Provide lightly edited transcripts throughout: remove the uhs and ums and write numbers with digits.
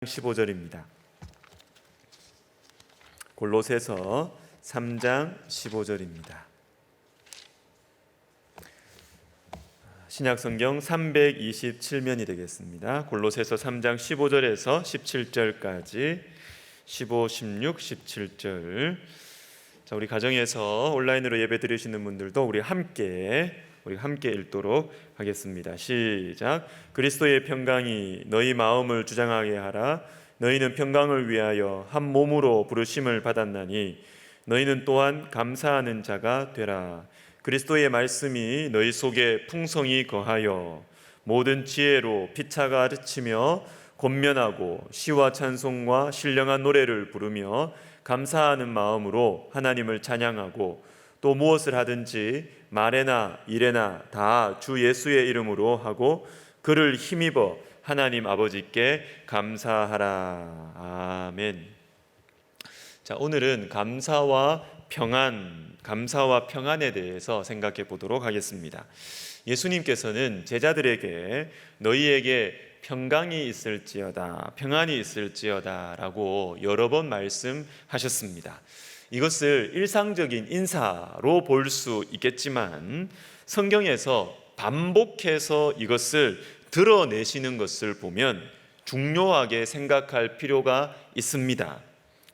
15절입니다. 골로새서 3장 15절입니다. 신약성경 327면이 되겠습니다. 골로새서 3장 15절에서 17절까지 15, 16, 17절. 자, 우리 가정에서 온라인으로 예배 드리시는 분들도 우리 함께 읽도록 하겠습니다. 시작. 그리스도의 평강이 너희 마음을 주장하게 하라. 너희는 평강을 위하여 한 몸으로 부르심을 받았나니 너희는 또한 감사하는 자가 되라. 그리스도의 말씀이 너희 속에 풍성히 거하여 모든 지혜로 피차가 르치며 권면하고 시와 찬송과 신령한 노래를 부르며 감사하는 마음으로 하나님을 찬양하고 또 무엇을 하든지 말에나 일에나 다 주 예수의 이름으로 하고 그를 힘입어 하나님 아버지께 감사하라. 아멘. 자, 오늘은 감사와 평안에 대해서 생각해 보도록 하겠습니다. 예수님께서는 제자들에게 너희에게 평강이 있을지어다, 평안이 있을지어다 라고 여러 번 말씀하셨습니다. 이것을 일상적인 인사로 볼 수 있겠지만 성경에서 반복해서 이것을 드러내시는 것을 보면 중요하게 생각할 필요가 있습니다.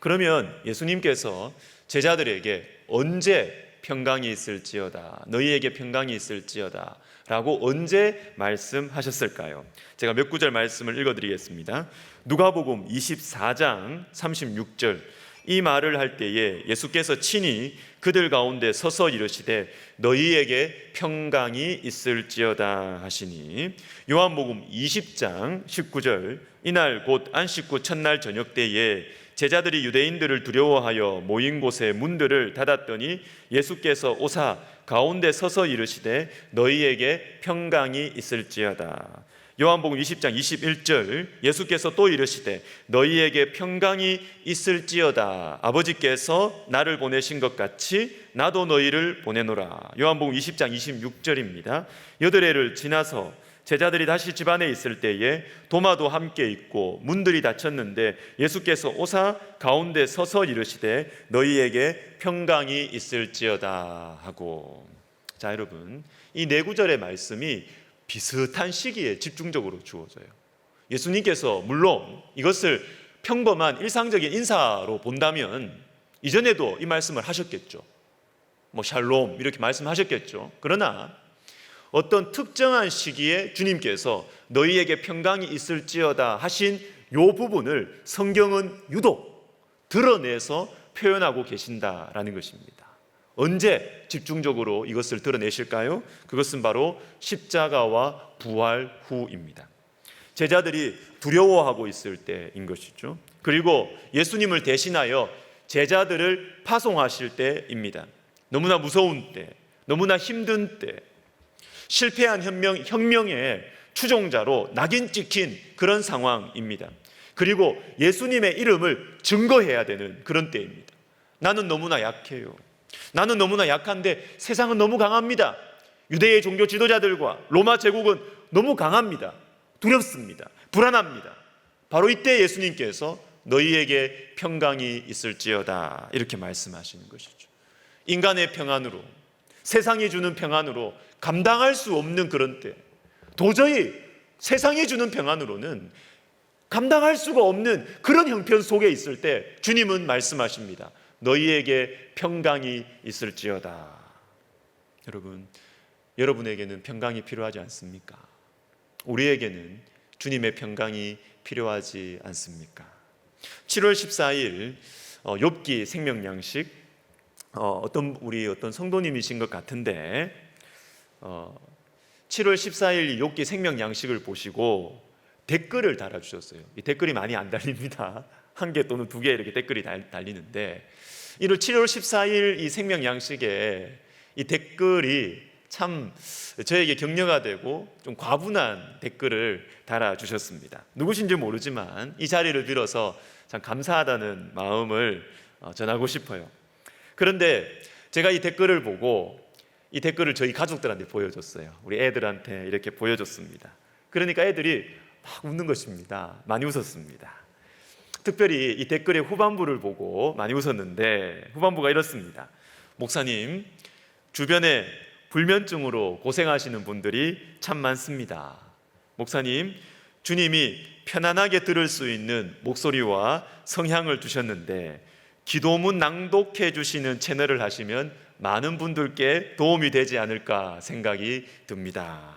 그러면 예수님께서 제자들에게 언제 평강이 있을지어다, 너희에게 평강이 있을지어다 라고 언제 말씀하셨을까요? 제가 몇 구절 말씀을 읽어드리겠습니다. 누가복음 24장 36절. 이 말을 할 때에 예수께서 친히 그들 가운데 서서 이르시되 너희에게 평강이 있을지어다 하시니, 요한복음 20장 19절. 이날 곧 안식 후 첫날 저녁 때에 제자들이 유대인들을 두려워하여 모인 곳에 문들을 닫았더니 예수께서 오사 가운데 서서 이르시되 너희에게 평강이 있을지어다. 요한복음 20장 21절. 예수께서 또 이르시되 너희에게 평강이 있을지어다. 아버지께서 나를 보내신 것 같이 나도 너희를 보내노라. 요한복음 20장 26절입니다. 여드레를 지나서 제자들이 다시 집 안에 있을 때에 도마도 함께 있고 문들이 닫혔는데 예수께서 오사 가운데 서서 이르시되 너희에게 평강이 있을지어다 하고. 자, 여러분, 이 네 구절의 말씀이 비슷한 시기에 집중적으로 주어져요. 예수님께서 물론 이것을 평범한 일상적인 인사로 본다면 이전에도 이 말씀을 하셨겠죠. 샬롬 이렇게 말씀하셨겠죠. 그러나 어떤 특정한 시기에 주님께서 너희에게 평강이 있을지어다 하신 이 부분을 성경은 유독 드러내서 표현하고 계신다라는 것입니다. 언제 집중적으로 이것을 드러내실까요? 그것은 바로 십자가와 부활 후입니다. 제자들이 두려워하고 있을 때인 것이죠. 그리고 예수님을 대신하여 제자들을 파송하실 때입니다. 너무나 무서운 때, 너무나 힘든 때, 실패한 혁명의 추종자로 낙인 찍힌 그런 상황입니다. 그리고 예수님의 이름을 증거해야 되는 그런 때입니다. 나는 너무나 약해요. 나는 너무나 약한데 세상은 너무 강합니다. 유대의 종교 지도자들과 로마 제국은 너무 강합니다. 두렵습니다. 불안합니다. 바로 이때 예수님께서 너희에게 평강이 있을지어다 이렇게 말씀하시는 것이죠. 인간의 평안으로, 세상이 주는 평안으로 감당할 수 없는 그런 때, 도저히 세상이 주는 평안으로는 감당할 수가 없는 그런 형편 속에 있을 때 주님은 말씀하십니다. 너희에게 평강이 있을지어다. 여러분, 여러분에게는 평강이 필요하지 않습니까? 우리에게는 주님의 평강이 필요하지 않습니까? 7월 14일 욥기 생명양식, 어떤 성도님이신 것 같은데 7월 14일 욥기 생명양식을 보시고 댓글을 달아주셨어요. 이 댓글이 많이 안 달립니다. 1개 또는 2개 이렇게 댓글이 달리는데 7월 14일 이 생명양식에 이 댓글이 참 저에게 격려가 되고 좀 과분한 댓글을 달아주셨습니다. 누구신지 모르지만 이 자리를 빌어서 참 감사하다는 마음을 전하고 싶어요. 그런데 제가 이 댓글을 보고 이 댓글을 저희 가족들한테 보여줬어요. 우리 애들한테 이렇게 보여줬습니다. 그러니까 애들이 막 웃는 것입니다. 많이 웃었습니다. 특별히 이 댓글의 후반부를 보고 많이 웃었는데, 후반부가 이렇습니다. 목사님, 주변에 불면증으로 고생하시는 분들이 참 많습니다. 목사님, 주님이 편안하게 들을 수 있는 목소리와 성향을 주셨는데 기도문 낭독해 주시는 채널을 하시면 많은 분들께 도움이 되지 않을까 생각이 듭니다.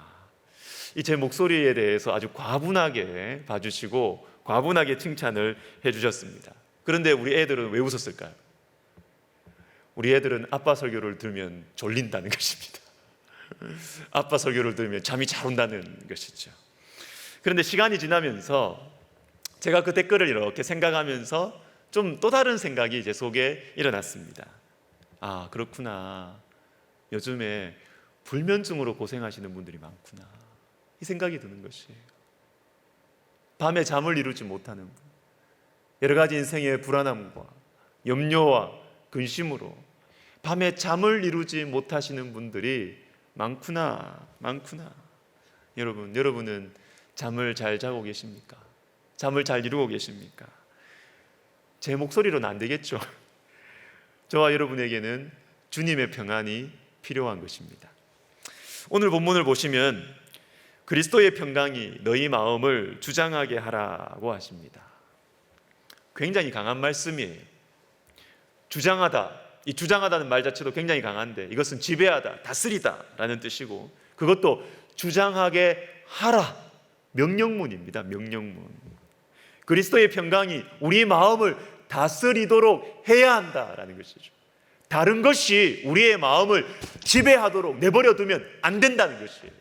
이 제 목소리에 대해서 아주 과분하게 봐주시고 과분하게 칭찬을 해주셨습니다. 그런데 우리 애들은 왜 웃었을까요? 우리 애들은 아빠 설교를 들으면 졸린다는 것입니다. 아빠 설교를 들으면 잠이 잘 온다는 것이죠. 그런데 시간이 지나면서 제가 그 댓글을 이렇게 생각하면서 좀 또 다른 생각이 제 속에 일어났습니다. 아, 그렇구나. 요즘에 불면증으로 고생하시는 분들이 많구나. 이 생각이 드는 것이에요. 밤에 잠을 이루지 못하는 분, 여러 가지 인생의 불안함과 염려와 근심으로 밤에 잠을 이루지 못하시는 분들이 많구나. 여러분은 잠을 잘 자고 계십니까? 잠을 잘 이루고 계십니까? 제 목소리로는 안 되겠죠. 저와 여러분에게는 주님의 평안이 필요한 것입니다. 오늘 본문을 보시면 그리스도의 평강이 너희 마음을 주장하게 하라고 하십니다. 굉장히 강한 말씀이에요. 주장하다, 이 주장하다는 말 자체도 굉장히 강한데 이것은 지배하다, 다스리다 라는 뜻이고, 그것도 주장하게 하라, 명령문입니다. 명령문. 그리스도의 평강이 우리 마음을 다스리도록 해야 한다라는 것이죠. 다른 것이 우리의 마음을 지배하도록 내버려 두면 안 된다는 것이에요.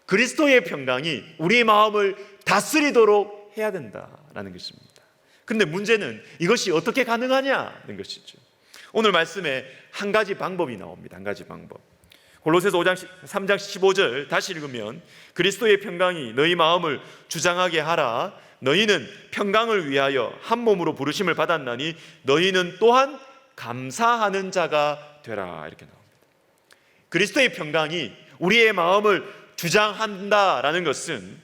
그리스도의 평강이 우리의 마음을 다스리도록 해야 된다라는 것입니다. 그런데 문제는 이것이 어떻게 가능하냐는 것이죠. 오늘 말씀에 한 가지 방법이 나옵니다. 한 가지 방법. 골로새서 3장 15절 다시 읽으면 그리스도의 평강이 너희 마음을 주장하게 하라. 너희는 평강을 위하여 한 몸으로 부르심을 받았나니 너희는 또한 감사하는 자가 되라. 이렇게 나옵니다. 그리스도의 평강이 우리의 마음을 주장한다라는 것은,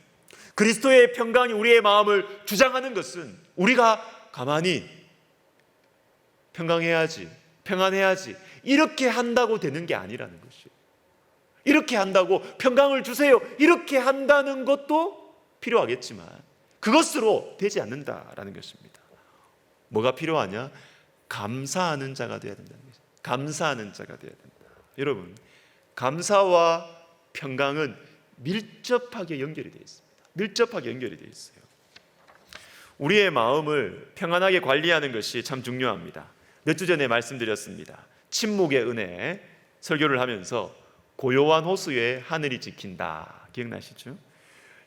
그리스도의 평강이 우리의 마음을 주장하는 것은 우리가 가만히 평강해야지, 평안해야지 이렇게 한다고 되는 게 아니라는 것이에요. 이렇게 한다고 평강을 주세요 이렇게 한다는 것도 필요하겠지만 그것으로 되지 않는다라는 것입니다. 뭐가 필요하냐? 감사하는 자가 되어야 된다는 것입니다. 감사하는 자가 되어야 된다. 여러분, 감사와 평강은 밀접하게 연결이 되어 있습니다. 밀접하게 연결이 되어 있어요. 우리의 마음을 평안하게 관리하는 것이 참 중요합니다. 몇 주 전에 말씀드렸습니다. 침묵의 은혜 설교를 하면서 고요한 호수에 하늘이 지킨다. 기억나시죠?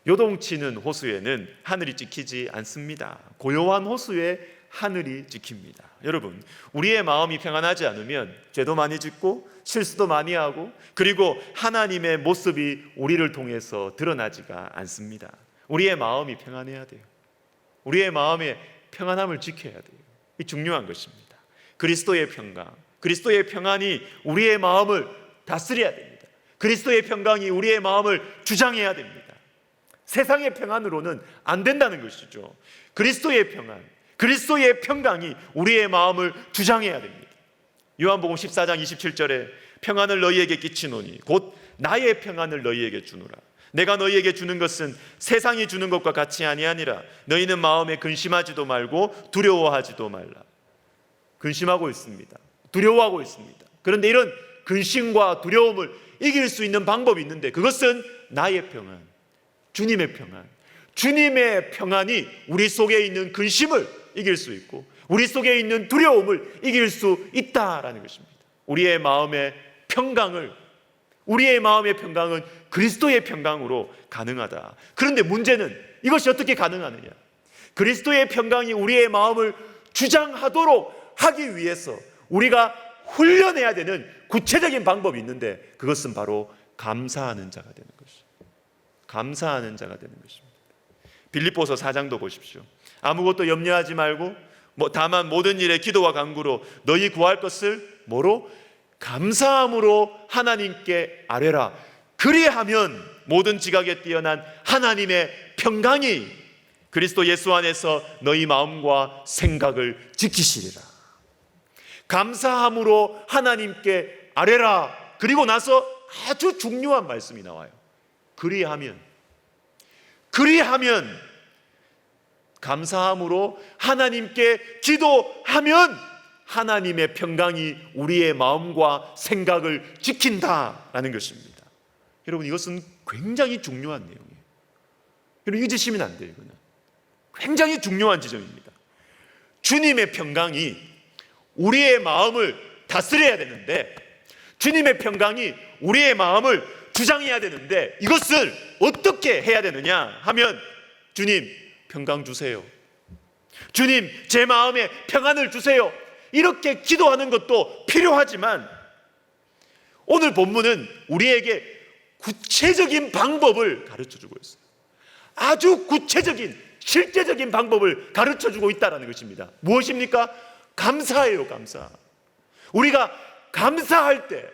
요동치는 호수에는 하늘이 지키지 않습니다. 고요한 호수에 하늘이 지킵니다. 여러분, 우리의 마음이 평안하지 않으면 죄도 많이 짓고 실수도 많이 하고, 그리고 하나님의 모습이 우리를 통해서 드러나지가 않습니다. 우리의 마음이 평안해야 돼요. 우리의 마음의 평안함을 지켜야 돼요. 이 중요한 것입니다. 그리스도의 평강, 그리스도의 평안이 우리의 마음을 다스려야 됩니다. 그리스도의 평강이 우리의 마음을 주장해야 됩니다. 세상의 평안으로는 안 된다는 것이죠. 그리스도의 평안, 그리스도의 평강이 우리의 마음을 주장해야 됩니다. 요한복음 14장 27절에 평안을 너희에게 끼치노니 곧 나의 평안을 너희에게 주노라. 내가 너희에게 주는 것은 세상이 주는 것과 같이 아니하니라. 너희는 마음에 근심하지도 말고 두려워하지도 말라. 근심하고 있습니다. 두려워하고 있습니다. 그런데 이런 근심과 두려움을 이길 수 있는 방법이 있는데 그것은 나의 평안, 주님의 평안. 주님의 평안이 우리 속에 있는 근심을 이길 수 있고 우리 속에 있는 두려움을 이길 수 있다라는 것입니다. 우리의 마음의 평강은 그리스도의 평강으로 가능하다. 그런데 문제는 이것이 어떻게 가능하느냐? 그리스도의 평강이 우리의 마음을 주장하도록 하기 위해서 우리가 훈련해야 되는 구체적인 방법이 있는데 그것은 바로 감사하는 자가 되는 것입니다. 감사하는 자가 되는 것입니다. 빌립보서 4장도 보십시오. 아무것도 염려하지 말고 다만 모든 일에 기도와 간구로 너희 구할 것을 뭐로? 감사함으로 하나님께 아뢰라. 그리하면 모든 지각에 뛰어난 하나님의 평강이 그리스도 예수 안에서 너희 마음과 생각을 지키시리라. 감사함으로 하나님께 아뢰라. 그리고 나서 아주 중요한 말씀이 나와요. 그리하면 감사함으로 하나님께 기도하면 하나님의 평강이 우리의 마음과 생각을 지킨다라는 것입니다. 여러분, 이것은 굉장히 중요한 내용이에요. 여러분, 잊으시면 안 돼요. 이거는 굉장히 중요한 지점입니다. 주님의 평강이 우리의 마음을 다스려야 되는데, 주님의 평강이 우리의 마음을 주장해야 되는데, 이것을 어떻게 해야 되느냐 하면, 주님 평강 주세요. 주님 제 마음에 평안을 주세요. 이렇게 기도하는 것도 필요하지만, 오늘 본문은 우리에게 구체적인 방법을 가르쳐주고 있어요. 아주 구체적인 실제적인 방법을 가르쳐주고 있다는 것입니다. 무엇입니까? 감사예요. 감사. 우리가 감사할 때,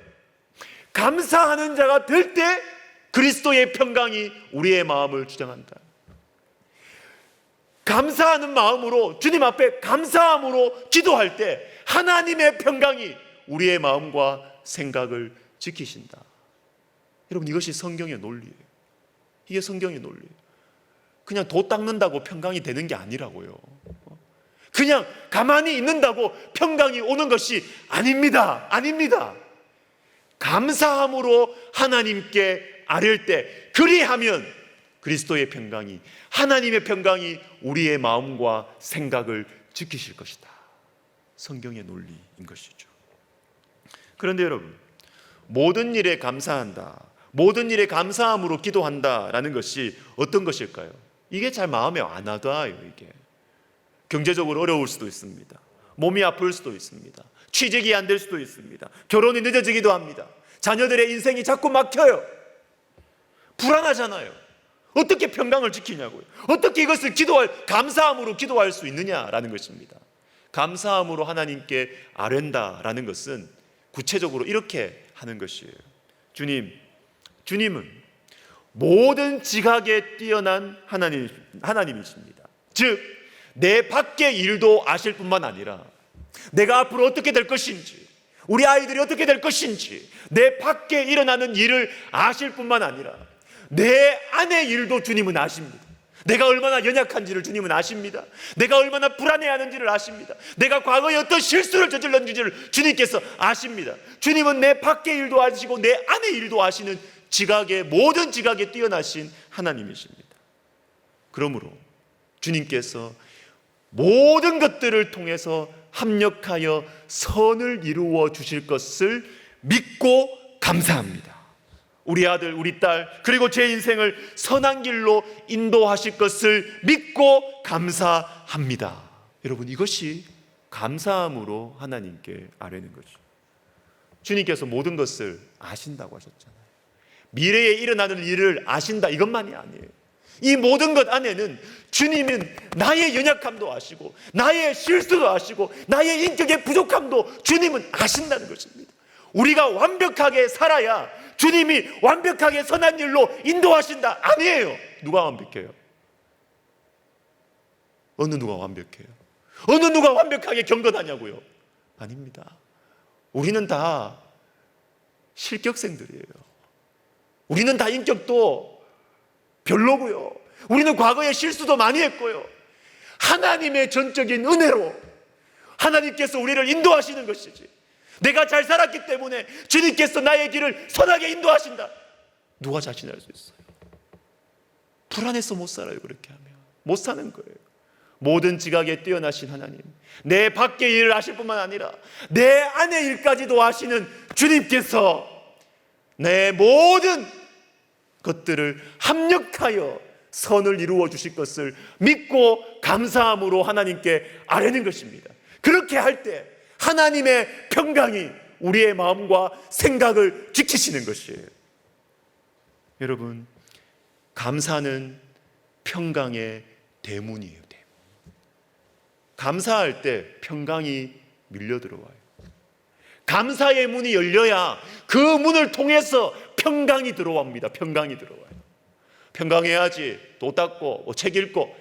감사하는 자가 될 때 그리스도의 평강이 우리의 마음을 주장한다. 감사하는 마음으로, 주님 앞에 감사함으로 기도할 때 하나님의 평강이 우리의 마음과 생각을 지키신다. 여러분, 이것이 성경의 논리예요. 이게 성경의 논리예요. 그냥 도 닦는다고 평강이 되는 게 아니라고요. 그냥 가만히 있는다고 평강이 오는 것이 아닙니다. 아닙니다. 감사함으로 하나님께 아뢰을 때, 그리하면 그리스도의 평강이, 하나님의 평강이 우리의 마음과 생각을 지키실 것이다. 성경의 논리인 것이죠. 그런데 여러분, 모든 일에 감사한다, 모든 일에 감사함으로 기도한다라는 것이 어떤 것일까요? 이게 잘 마음에 안 와닿아요. 이게 경제적으로 어려울 수도 있습니다. 몸이 아플 수도 있습니다. 취직이 안 될 수도 있습니다. 결혼이 늦어지기도 합니다. 자녀들의 인생이 자꾸 막혀요. 불안하잖아요. 어떻게 평강을 지키냐고요. 어떻게 이것을 감사함으로 기도할 수 있느냐라는 것입니다. 감사함으로 하나님께 아뢰다라는 것은 구체적으로 이렇게 하는 것이에요. 주님은 모든 지각에 뛰어난 하나님이십니다. 즉, 내 밖의 일도 아실 뿐만 아니라 내가 앞으로 어떻게 될 것인지, 우리 아이들이 어떻게 될 것인지, 내 밖에 일어나는 일을 아실 뿐만 아니라 내 안의 일도 주님은 아십니다. 내가 얼마나 연약한지를 주님은 아십니다. 내가 얼마나 불안해하는지를 아십니다. 내가 과거에 어떤 실수를 저질렀는지를 주님께서 아십니다. 주님은 내 밖의 일도 아시고 내 안의 일도 아시는 모든 지각에 뛰어나신 하나님이십니다. 그러므로 주님께서 모든 것들을 통해서 합력하여 선을 이루어 주실 것을 믿고 감사합니다. 우리 아들, 우리 딸, 그리고 제 인생을 선한 길로 인도하실 것을 믿고 감사합니다. 여러분, 이것이 감사함으로 하나님께 아뢰는 거죠. 주님께서 모든 것을 아신다고 하셨잖아요. 미래에 일어나는 일을 아신다, 이것만이 아니에요. 이 모든 것 안에는 주님은 나의 연약함도 아시고, 나의 실수도 아시고, 나의 인격의 부족함도 주님은 아신다는 것입니다. 우리가 완벽하게 살아야 주님이 완벽하게 선한 일로 인도하신다, 아니에요. 누가 완벽해요? 어느 누가 완벽해요? 어느 누가 완벽하게 경건하냐고요? 아닙니다. 우리는 다 실격생들이에요. 우리는 다 인격도 별로고요. 우리는 과거에 실수도 많이 했고요. 하나님의 전적인 은혜로 하나님께서 우리를 인도하시는 것이지, 내가 잘 살았기 때문에 주님께서 나의 길을 선하게 인도하신다, 누가 자신할 수 있어요? 불안해서 못 살아요. 그렇게 하면 못 사는 거예요. 모든 지각에 뛰어나신 하나님, 내 밖의 일을 아실 뿐만 아니라 내 안의 일까지도 아시는 주님께서 내 모든 것들을 합력하여 선을 이루어 주실 것을 믿고 감사함으로 하나님께 아뢰는 것입니다. 그렇게 할 때 하나님의 평강이 우리의 마음과 생각을 지키시는 것이에요. 여러분, 감사는 평강의 대문이에요. 대문. 감사할 때 평강이 밀려 들어와요. 감사의 문이 열려야 그 문을 통해서 평강이 들어옵니다. 평강이 들어와요. 평강해야지 도 닦고 책 읽고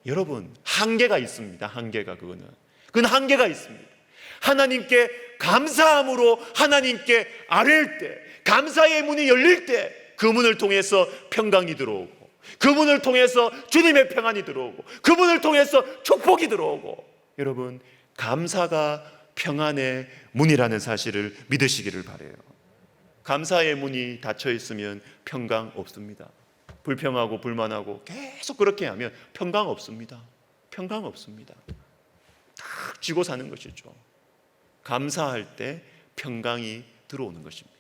여러분, 한계가 있습니다. 그건 한계가 있습니다. 하나님께 감사함으로 하나님께 아뢰일 때, 감사의 문이 열릴 때 그 문을 통해서 평강이 들어오고, 그 문을 통해서 주님의 평안이 들어오고, 그 문을 통해서 축복이 들어오고, 여러분, 감사가 평안의 문이라는 사실을 믿으시기를 바라요. 감사의 문이 닫혀 있으면 평강 없습니다. 불평하고 불만하고 계속 그렇게 하면 평강 없습니다. 딱 쥐고 사는 것이죠. 감사할 때 평강이 들어오는 것입니다.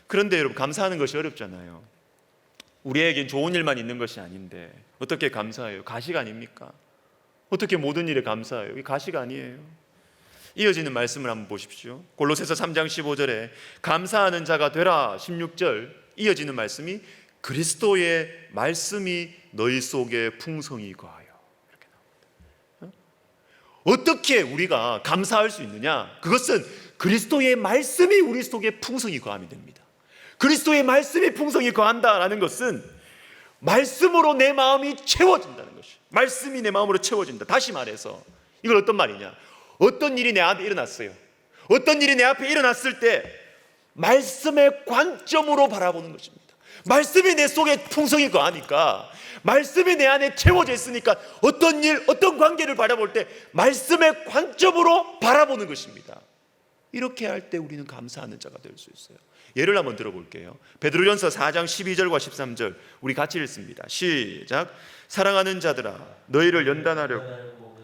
그런데 여러분, 감사하는 것이 어렵잖아요. 우리에겐 좋은 일만 있는 것이 아닌데 어떻게 감사해요? 가식 아닙니까? 어떻게 모든 일에 감사해요? 이게 가식 아니에요. 이어지는 말씀을 한번 보십시오. 골로새서 3장 15절에 감사하는 자가 되라, 16절 이어지는 말씀이 그리스도의 말씀이 너희 속에 풍성히 거하여, 이렇게 나옵니다. 어떻게 우리가 감사할 수 있느냐? 그것은 그리스도의 말씀이 우리 속에 풍성히 거함이 됩니다. 그리스도의 말씀이 풍성히 거한다라는 것은 말씀으로 내 마음이 채워진다는 것이, 말씀이 내 마음으로 채워진다. 다시 말해서 이걸 어떤 말이냐? 어떤 일이 내 앞에 일어났어요. 어떤 일이 내 앞에 일어났을 때 말씀의 관점으로 바라보는 것입니다. 말씀이 내 속에 풍성히 거하니까, 말씀이 내 안에 채워져 있으니까 어떤 일, 어떤 관계를 바라볼 때 말씀의 관점으로 바라보는 것입니다. 이렇게 할 때 우리는 감사하는 자가 될 수 있어요. 예를 한번 들어볼게요. 베드로전서 4장 12절과 13절 우리 같이 읽습니다. 시작. 사랑하는 자들아, 너희를 연단하려고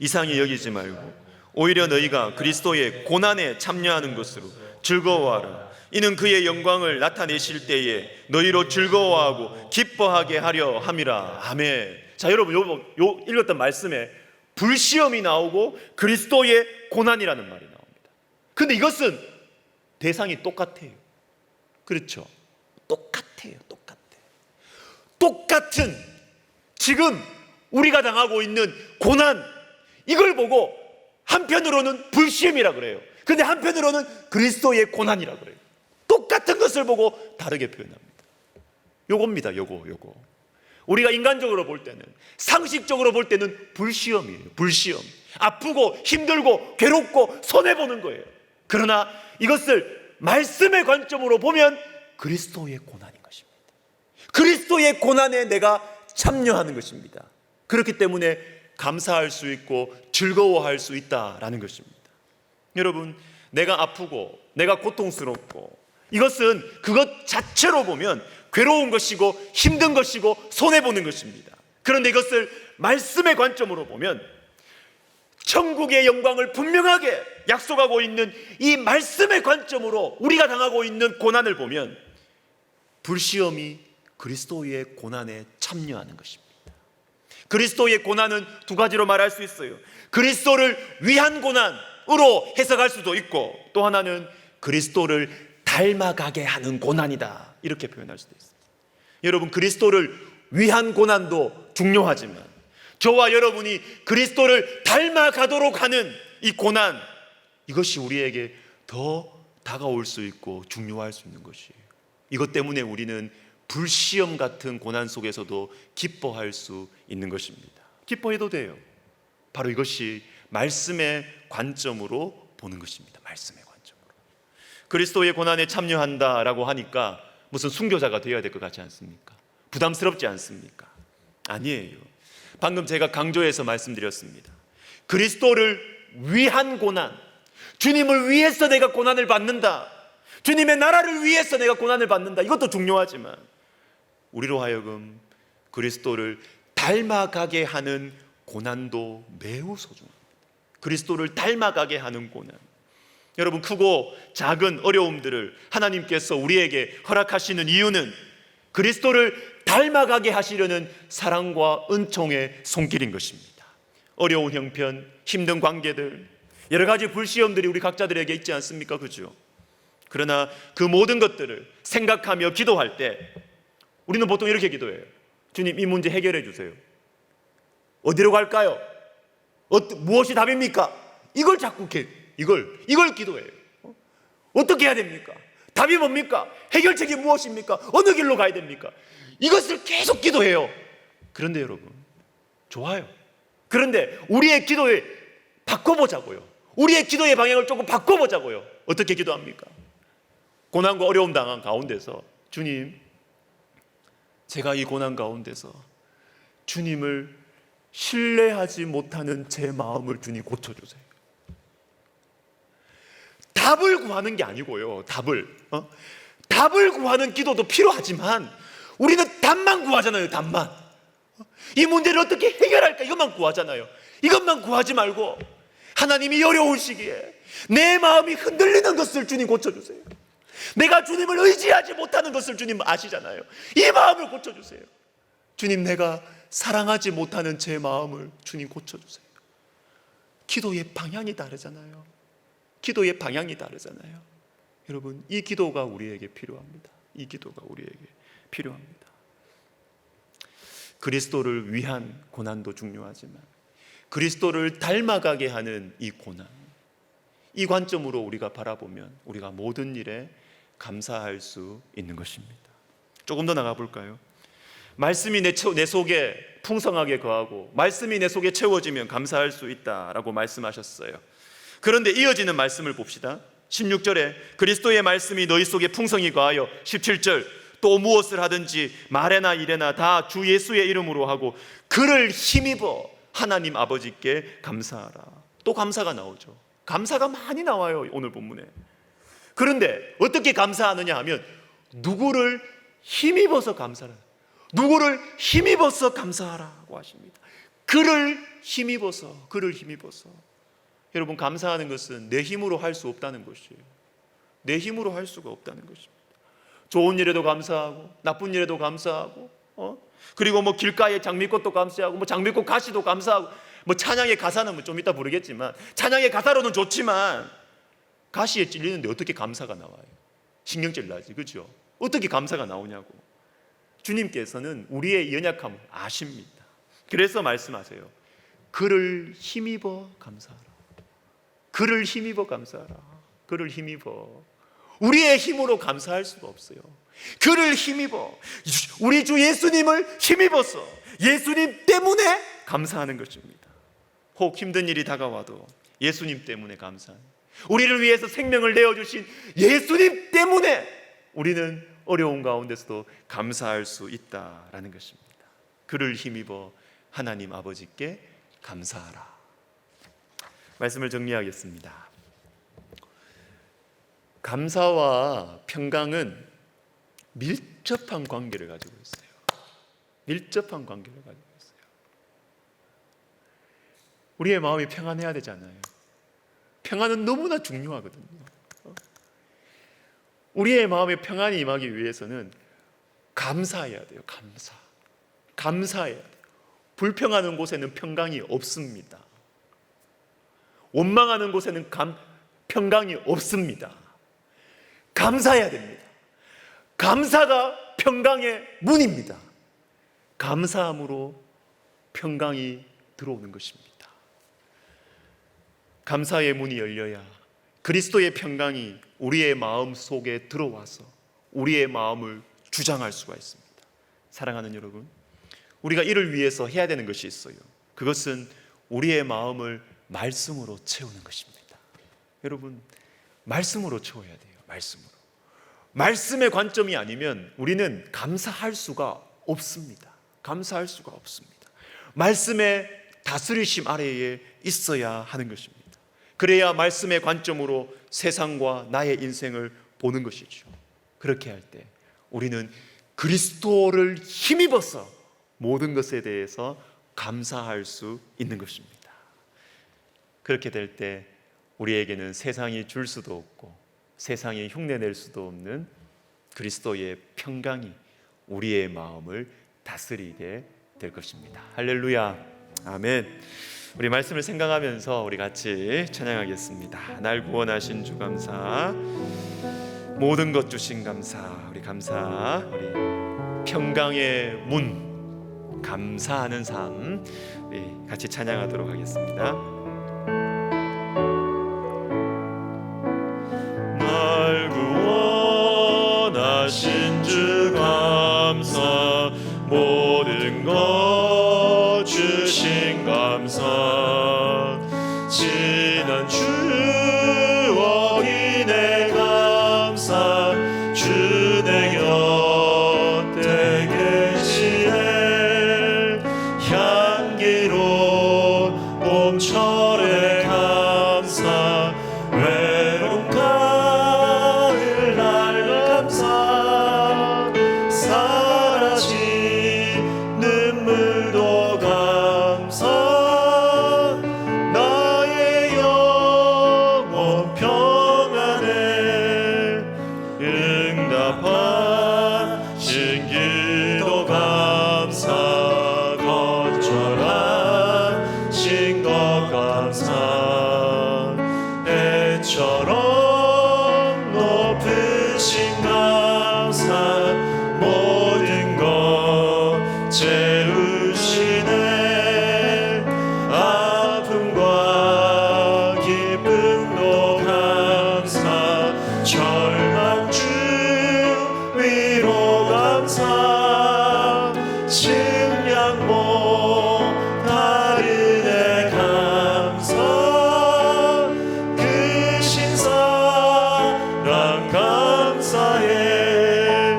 이상히 여기지 말고 오히려 너희가 그리스도의 고난에 참여하는 것으로 즐거워하라. 이는 그의 영광을 나타내실 때에 너희로 즐거워하고 기뻐하게 하려 함이라. 아멘. 자, 여러분, 요 읽었던 말씀에 불시험이 나오고 그리스도의 고난이라는 말이 나옵니다. 근데 이것은 대상이 똑같아요. 그렇죠? 똑같아요. 똑같은 지금 우리가 당하고 있는 고난, 이걸 보고 한편으로는 불시험이라 그래요. 근데 한편으로는 그리스도의 고난이라 그래요. 똑같은 것을 보고 다르게 표현합니다. 요겁니다. 요거. 우리가 인간적으로 볼 때는, 상식적으로 볼 때는 불시험이에요. 불시험. 아프고 힘들고 괴롭고 손해보는 거예요. 그러나 이것을 말씀의 관점으로 보면 그리스도의 고난인 것입니다. 그리스도의 고난에 내가 참여하는 것입니다. 그렇기 때문에 감사할 수 있고 즐거워할 수 있다라는 것입니다. 여러분, 내가 아프고 내가 고통스럽고 이것은 그것 자체로 보면 괴로운 것이고 힘든 것이고 손해보는 것입니다. 그런데 이것을 말씀의 관점으로 보면 천국의 영광을 분명하게 약속하고 있는 이 말씀의 관점으로 우리가 당하고 있는 고난을 보면 불시험이 그리스도의 고난에 참여하는 것입니다. 그리스도의 고난은 두 가지로 말할 수 있어요. 그리스도를 위한 고난으로 해석할 수도 있고, 또 하나는 그리스도를 닮아가게 하는 고난이다, 이렇게 표현할 수도 있습니다. 여러분, 그리스도를 위한 고난도 중요하지만 저와 여러분이 그리스도를 닮아가도록 하는 이 고난, 이것이 우리에게 더 다가올 수 있고 중요할 수 있는 것이에요. 이것 때문에 우리는 불시험 같은 고난 속에서도 기뻐할 수 있는 것입니다. 기뻐해도 돼요. 바로 이것이 말씀의 관점으로 보는 것입니다. 말씀의 관점으로. 그리스도의 고난에 참여한다라고 하니까 무슨 순교자가 되어야 될 것 같지 않습니까? 부담스럽지 않습니까? 아니에요. 방금 제가 강조해서 말씀드렸습니다. 그리스도를 위한 고난, 주님을 위해서 내가 고난을 받는다, 주님의 나라를 위해서 내가 고난을 받는다, 이것도 중요하지만 우리로 하여금 그리스도를 닮아가게 하는 고난도 매우 소중합니다. 그리스도를 닮아가게 하는 고난, 여러분, 크고 작은 어려움들을 하나님께서 우리에게 허락하시는 이유는 그리스도를 닮아가게 하시려는 사랑과 은총의 손길인 것입니다. 어려운 형편, 힘든 관계들, 여러 가지 불시험들이 우리 각자들에게 있지 않습니까? 그죠? 그러나 그 모든 것들을 생각하며 기도할 때 우리는 보통 이렇게 기도해요. 주님, 이 문제 해결해 주세요. 어디로 갈까요? 무엇이 답입니까? 이걸 자꾸 이걸 기도해요. 어떻게 해야 됩니까? 답이 뭡니까? 해결책이 무엇입니까? 어느 길로 가야 됩니까? 이것을 계속 기도해요. 그런데 여러분, 좋아요. 그런데 우리의 기도에 바꿔보자고요. 우리의 기도의 방향을 조금 바꿔보자고요. 어떻게 기도합니까? 고난과 어려움 당한 가운데서, 주님, 제가 이 고난 가운데서 주님을 신뢰하지 못하는 제 마음을 주님 고쳐주세요. 답을 구하는 게 아니고요. 답을 구하는 기도도 필요하지만 우리는 답만 구하잖아요. 답만. 이 문제를 어떻게 해결할까 이것만 구하잖아요. 이것만 구하지 말고 하나님이 어려운 시기에 내 마음이 흔들리는 것을 주님 고쳐주세요. 내가 주님을 의지하지 못하는 것을 주님 아시잖아요. 이 마음을 고쳐주세요. 주님, 내가 사랑하지 못하는 제 마음을 주님 고쳐주세요. 기도의 방향이 다르잖아요. 기도의 방향이 다르잖아요. 여러분, 이 기도가 우리에게 필요합니다. 이 기도가 우리에게 필요합니다. 그리스도를 위한 고난도 중요하지만 그리스도를 닮아가게 하는 이 고난, 이 관점으로 우리가 바라보면 우리가 모든 일에 감사할 수 있는 것입니다. 조금 더 나가 볼까요? 말씀이 내 속에 풍성하게 거하고 말씀이 내 속에 채워지면 감사할 수 있다라고 말씀하셨어요. 그런데 이어지는 말씀을 봅시다. 16절에 그리스도의 말씀이 너희 속에 풍성히 거하여, 17절 또 무엇을 하든지 말에나 일에나 다 주 예수의 이름으로 하고 그를 힘입어 하나님 아버지께 감사하라. 또 감사가 나오죠. 감사가 많이 나와요, 오늘 본문에. 그런데 어떻게 감사하느냐 하면 누구를 힘입어서 감사하라. 누구를 힘입어서 감사하라고 하십니다. 그를 힘입어서. 여러분, 감사하는 것은 내 힘으로 할 수 없다는 것이에요. 내 힘으로 할 수가 없다는 것입니다. 좋은 일에도 감사하고 나쁜 일에도 감사하고 그리고 뭐 길가에 장미꽃도 감사하고 장미꽃 가시도 감사하고 찬양의 가사는 좀 이따 부르겠지만 찬양의 가사로는 좋지만 가시에 찔리는데 어떻게 감사가 나와요? 신경질 나지, 그렇죠? 어떻게 감사가 나오냐고. 주님께서는 우리의 연약함을 아십니다. 그래서 말씀하세요. 그를 힘입어 감사하라. 그를 힘입어 감사하라. 그를 힘입어. 우리의 힘으로 감사할 수가 없어요. 그를 힘입어, 우리 주 예수님을 힘입어서 예수님 때문에 감사하는 것입니다. 혹 힘든 일이 다가와도 예수님 때문에 감사하는, 우리를 위해서 생명을 내어주신 예수님 때문에 우리는 어려운 가운데서도 감사할 수 있다라는 것입니다. 그를 힘입어 하나님 아버지께 감사하라. 말씀을 정리하겠습니다. 감사와 평강은 밀접한 관계를 가지고 있어요. 밀접한 관계를 가지고 있어요. 우리의 마음이 평안해야 되잖아요. 평안은 너무나 중요하거든요. 우리의 마음에 평안이 임하기 위해서는 감사해야 돼요. 감사해야 돼요. 불평하는 곳에는 평강이 없습니다. 원망하는 곳에는 평강이 없습니다. 감사해야 됩니다. 감사가 평강의 문입니다. 감사함으로 평강이 들어오는 것입니다. 감사의 문이 열려야 그리스도의 평강이 우리의 마음 속에 들어와서 우리의 마음을 주장할 수가 있습니다. 사랑하는 여러분, 우리가 이를 위해서 해야 되는 것이 있어요. 그것은 우리의 마음을 말씀으로 채우는 것입니다. 여러분, 말씀으로 채워야 돼요. 말씀의 관점이 아니면 우리는 감사할 수가 없습니다. 말씀의 다스리심 아래에 있어야 하는 것입니다. 그래야 말씀의 관점으로 세상과 나의 인생을 보는 것이죠. 그렇게 할 때 우리는 그리스도를 힘입어서 모든 것에 대해서 감사할 수 있는 것입니다. 그렇게 될 때 우리에게는 세상이 줄 수도 없고 세상이 흉내낼 수도 없는 그리스도의 평강이 우리의 마음을 다스리게 될 것입니다. 할렐루야, 아멘. 우리 말씀을 생각하면서 우리 같이 찬양하겠습니다. 날 구원하신 주 감사, 모든 것 주신 감사, 우리 평강의 문, 감사하는 삶, 우리 같이 찬양하도록 하겠습니다. 날 구원하신 주 감사, 모든 것 주신 감사 지난 추억이 내 감사 주 내 곁에 계시네 향기로운 봄철의 감사 외로운 가을 날 감사 사라진 눈물도 감사 나의 영혼 평안에 응답하신 기도 감사 거절하신 것 감사 애처럼 높으신 감사 모든 것 채우시네 아픔과 기쁨도 감사 절망 주 위로 감사 식량 못하르네 감사 그 신사랑 감사해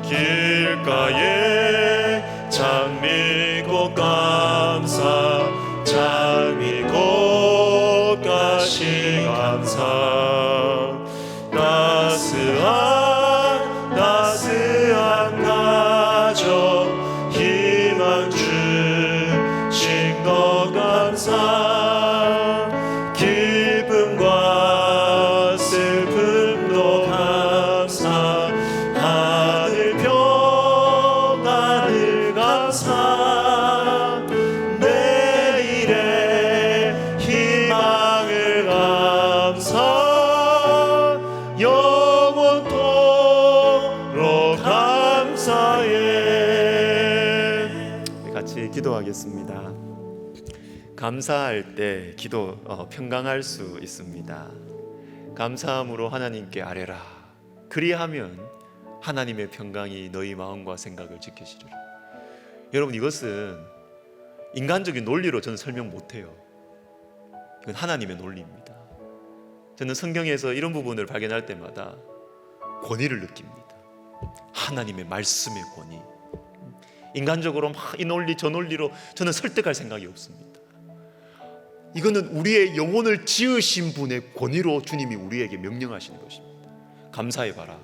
길가에 장미꽃 감사 장미꽃 가시 감사 따스한 가족 희망 주신 것 감사 기쁨과 슬픔도 감사 하늘 평안을 감사 내일의 희망을 감사 영원토록 감사해. 같이 기도하겠습니다. 감사할 때 기도 평강할 수 있습니다. 감사함으로 하나님께 아뢰라. 그리하면 하나님의 평강이 너희 마음과 생각을 지키시리라. 여러분, 이것은 인간적인 논리로 저는 설명 못해요. 이건 하나님의 논리입니다. 저는 성경에서 이런 부분을 발견할 때마다 권위를 느낍니다. 하나님의 말씀의 권위. 인간적으로 막 이 논리 저 논리로 저는 설득할 생각이 없습니다. 이거는 우리의 영혼을 지으신 분의 권위로 주님이 우리에게 명령하시는 것입니다. 감사해봐라.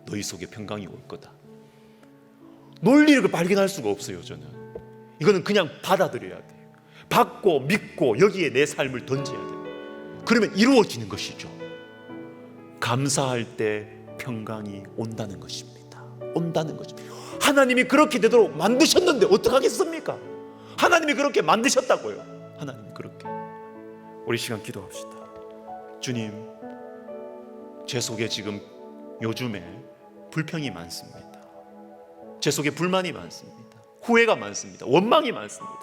너희 속에 평강이 올 거다. 논리를 발견할 수가 없어요. 저는 이거는 그냥 받아들여야 돼요. 받고 믿고 여기에 내 삶을 던져야 돼요. 그러면 이루어지는 것이죠. 감사할 때 평강이 온다는 것입니다. 온다는 것입니다. 하나님이 그렇게 되도록 만드셨는데 어떡하겠습니까? 하나님이 그렇게 만드셨다고요. 하나님이 그렇게. 우리 시간 기도합시다. 주님, 제 속에 지금 요즘에 불평이 많습니다. 제 속에 불만이 많습니다. 후회가 많습니다. 원망이 많습니다.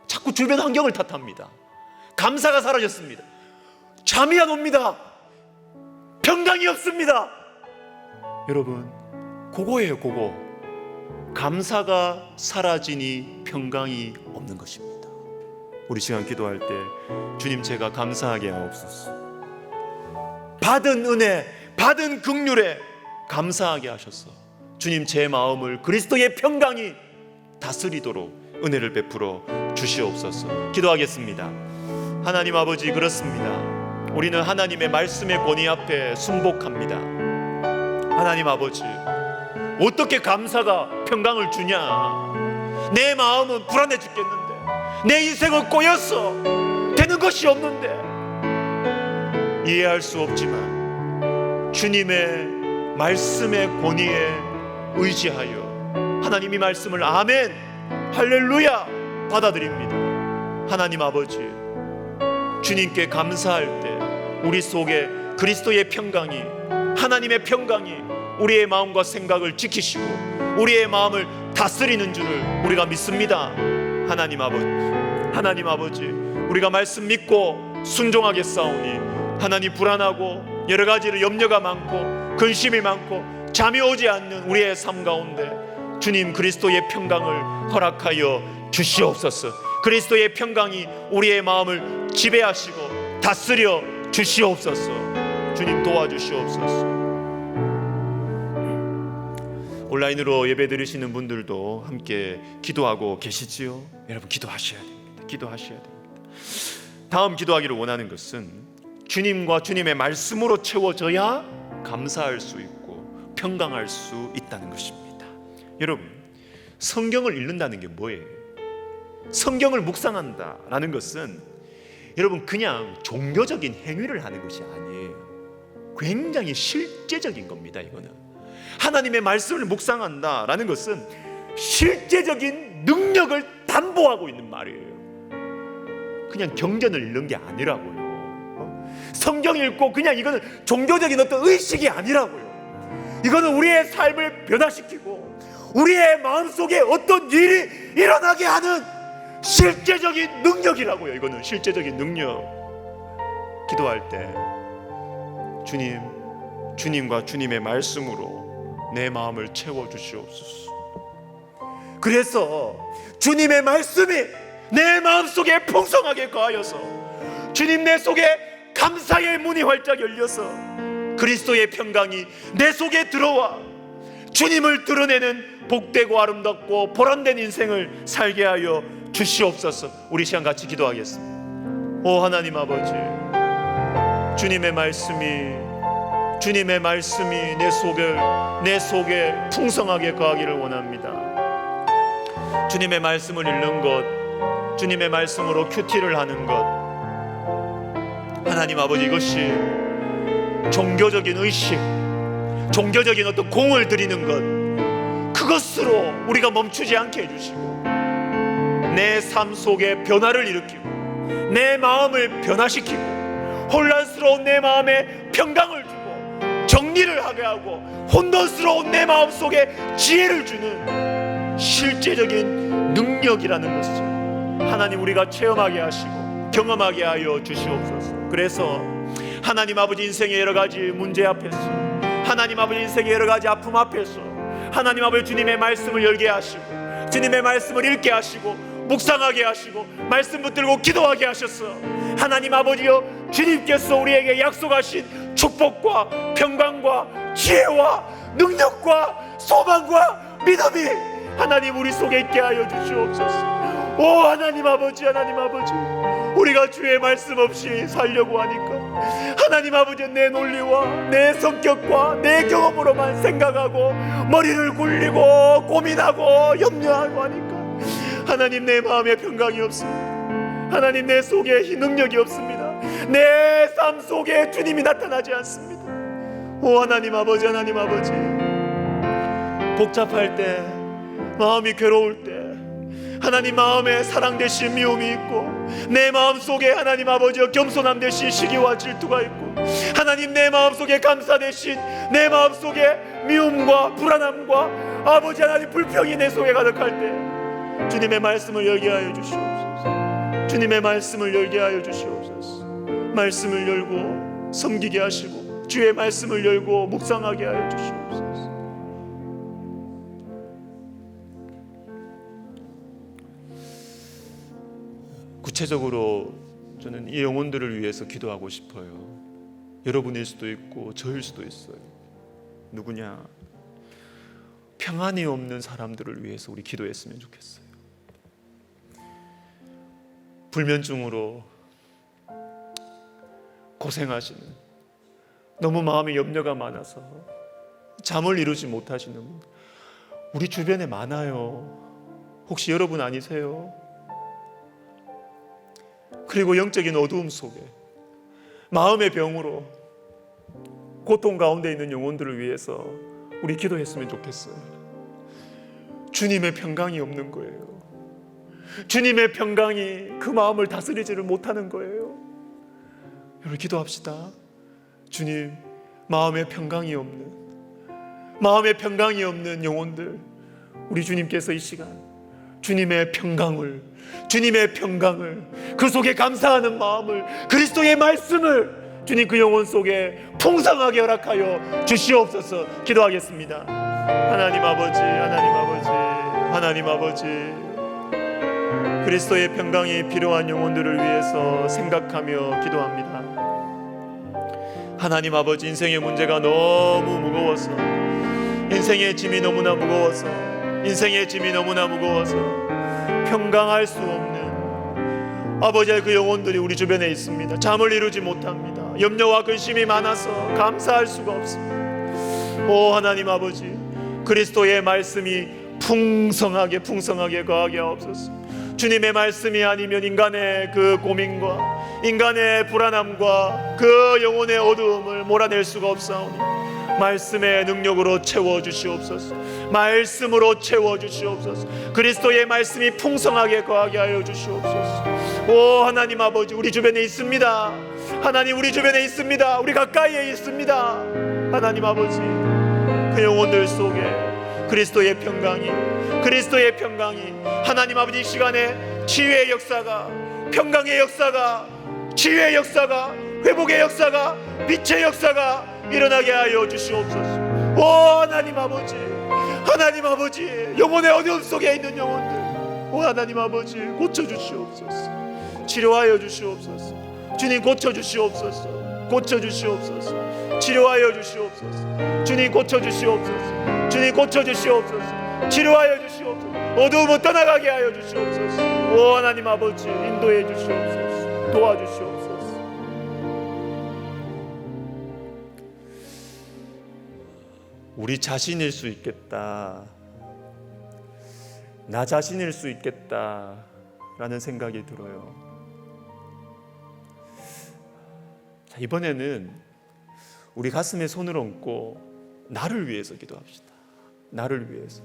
자꾸 주변 환경을 탓합니다. 감사가 사라졌습니다. 잠이 안 옵니다. 평강이 없습니다. 여러분, 그거예요. 그거. 감사가 사라지니 평강이 없는 것입니다. 우리 시간 기도할 때 주님, 제가 감사하게 하옵소서. 받은 은혜, 받은 긍휼에 감사하게 하셔서 주님, 제 마음을 그리스도의 평강이 다스리도록 은혜를 베풀어 주시옵소서. 기도하겠습니다. 하나님 아버지, 그렇습니다. 우리는 하나님의 말씀의 권위 앞에 순복합니다. 하나님 아버지, 어떻게 감사가 평강을 주냐? 내 마음은 불안해 죽겠는데, 내 인생은 꼬였어. 되는 것이 없는데. 이해할 수 없지만 주님의 말씀의 권위에 의지하여 하나님이 말씀을 아멘, 할렐루야 받아들입니다. 하나님 아버지, 주님께 감사할 때 우리 속에 그리스도의 평강이, 하나님의 평강이 우리의 마음과 생각을 지키시고 우리의 마음을 다스리는 줄을 우리가 믿습니다. 하나님 아버지, 우리가 말씀 믿고 순종하게 싸우니 하나님, 불안하고 여러 가지로 염려가 많고 근심이 많고 잠이 오지 않는 우리의 삶 가운데 주님 그리스도의 평강을 허락하여 주시옵소서. 그리스도의 평강이 우리의 마음을 지배하시고 다스려 주시옵소서. 주님 도와주시옵소서. 온라인으로 예배 드리시는 분들도 함께 기도하고 계시지요? 여러분 기도하셔야 됩니다. 기도하셔야 됩니다. 다음 기도하기를 원하는 것은 주님과 주님의 말씀으로 채워져야 감사할 수 있고 평강할 수 있다는 것입니다. 여러분, 성경을 읽는다는 게 뭐예요? 성경을 묵상한다라는 것은 여러분 그냥 종교적인 행위를 하는 것이 아니에요. 굉장히 실제적인 겁니다. 이거는 하나님의 말씀을 묵상한다라는 것은 실제적인 능력을 담보하고 있는 말이에요. 그냥 경전을 읽는 게 아니라고요. 성경 읽고 그냥 이거는 종교적인 어떤 의식이 아니라고요. 이거는 우리의 삶을 변화시키고 우리의 마음속에 어떤 일이 일어나게 하는 실제적인 능력이라고요. 이거는 실제적인 능력. 기도할 때 주님과 주님의 말씀으로 내 마음을 채워주시옵소서. 그래서 주님의 말씀이 내 마음속에 풍성하게 거하여서 주님 내 속에 감사의 문이 활짝 열려서 그리스도의 평강이 내 속에 들어와 주님을 드러내는 복되고 아름답고 보람된 인생을 살게 하여 주시옵소서. 우리 시간 같이 기도하겠습니다. 오 하나님 아버지, 주님의 말씀이 내 속에 풍성하게 거하기를 원합니다. 주님의 말씀을 읽는 것, 주님의 말씀으로 큐티를 하는 것, 하나님 아버지, 이것이 종교적인 의식, 종교적인 어떤 공을 들이는 것, 그것으로 우리가 멈추지 않게 해주시고 내 삶 속에 변화를 일으키고 내 마음을 변화시키고 혼란스러운 내 마음에 평강을 주고 정리를 하게 하고 혼돈스러운 내 마음 속에 지혜를 주는 실제적인 능력이라는 것을 하나님 우리가 체험하게 하시고 경험하게 하여 주시옵소서. 그래서 하나님 아버지 인생의 여러 가지 문제 앞에서, 하나님 아버지 인생의 여러 가지 아픔 앞에서 하나님 아버지 주님의 말씀을 열게 하시고 주님의 말씀을 읽게 하시고 묵상하게 하시고 말씀 붙들고 기도하게 하셨어. 하나님 아버지여, 주님께서 우리에게 약속하신 축복과 평강과 지혜와 능력과 소망과 믿음이 하나님 우리 속에 있게 하여 주시옵소서. 오 하나님 아버지, 하나님 아버지, 우리가 주의 말씀 없이 살려고 하니까 하나님 아버지 내 논리와 내 성격과 내 경험으로만 생각하고 머리를 굴리고 고민하고 염려하고 하니까 하나님 내 마음에 평강이 없습니다. 하나님 내 속에 능력이 없습니다. 내 삶 속에 주님이 나타나지 않습니다. 오 하나님 아버지, 하나님 아버지, 복잡할 때, 마음이 괴로울 때 하나님 마음에 사랑 대신 미움이 있고 내 마음 속에 하나님 아버지 겸손함 대신 시기와 질투가 있고 하나님 내 마음 속에 감사 대신 내 마음 속에 미움과 불안함과 아버지 하나님 불평이 내 속에 가득할 때 주님의 말씀을 열게 하여 주시옵소서. 주님의 말씀을 열게 하여 주시옵소서. 말씀을 열고 섬기게 하시고 주의 말씀을 열고 묵상하게 하여 주시옵소서. 구체적으로 저는 이 영혼들을 위해서 기도하고 싶어요. 여러분일 수도 있고 저일 수도 있어요. 누구냐? 평안이 없는 사람들을 위해서 우리 기도했으면 좋겠어요. 불면증으로 고생하시는, 너무 마음에 염려가 많아서 잠을 이루지 못하시는 분 우리 주변에 많아요. 혹시 여러분 아니세요? 그리고 영적인 어두움 속에 마음의 병으로 고통 가운데 있는 영혼들을 위해서 우리 기도했으면 좋겠어요. 주님의 평강이 없는 거예요. 주님의 평강이 그 마음을 다스리지를 못하는 거예요. 여러분 기도합시다. 주님, 마음의 평강이 없는 영혼들, 우리 주님께서 이 시간 주님의 평강을, 그 속에 감사하는 마음을, 그리스도의 말씀을 주님 그 영혼 속에 풍성하게 허락하여 주시옵소서. 기도하겠습니다. 하나님 아버지, 하나님 아버지, 하나님 아버지, 그리스도의 평강이 필요한 영혼들을 위해서 생각하며 기도합니다. 하나님 아버지, 인생의 문제가 너무 무거워서, 인생의 짐이 너무나 무거워서, 인생의 짐이 너무나 무거워서 평강할 수 없는 아버지의 그 영혼들이 우리 주변에 있습니다. 잠을 이루지 못합니다. 염려와 근심이 많아서 감사할 수가 없습니다. 오 하나님 아버지, 그리스도의 말씀이 풍성하게 거하게 하옵소서. 주님의 말씀이 아니면 인간의 그 고민과 인간의 불안함과 그 영혼의 어두움을 몰아낼 수가 없사오니 말씀의 능력으로 채워주시옵소서. 말씀으로 채워주시옵소서. 그리스도의 말씀이 풍성하게 거하게 하여 주시옵소서. 오 하나님 아버지, 우리 주변에 있습니다. 하나님, 우리 주변에 있습니다. 우리 가까이에 있습니다. 하나님 아버지, 그 영혼들 속에 그리스도의 평강이 하나님 아버지, 이 시간에 치유의 역사가, 평강의 역사가, 치유의 역사가, 회복의 역사가, 빛의 역사가 일어나게 하여 주시옵소서. 오 하나님 아버지, 하나님 아버지, 영혼의 어려움 속에 있는 영혼들, 오 하나님 아버지, 고쳐주시옵소서. 치료하여 주시옵소서. 주님 고쳐주시옵소서. 고쳐주시옵소서. 치료하여 주시옵소서. 주님 고쳐주시옵소서. 주님 고쳐주시옵소서. 치료하여 주시옵소서. 어두움을 떠나가게 하여 주시옵소서. 오 하나님 아버지, 인도해 주시옵소서. 도와주시옵소서. 우리 자신일 수 있겠다, 나 자신일 수 있겠다라는 생각이 들어요. 자, 이번에는 우리 가슴에 손을 얹고 나를 위해서 기도합시다. 나를 위해서.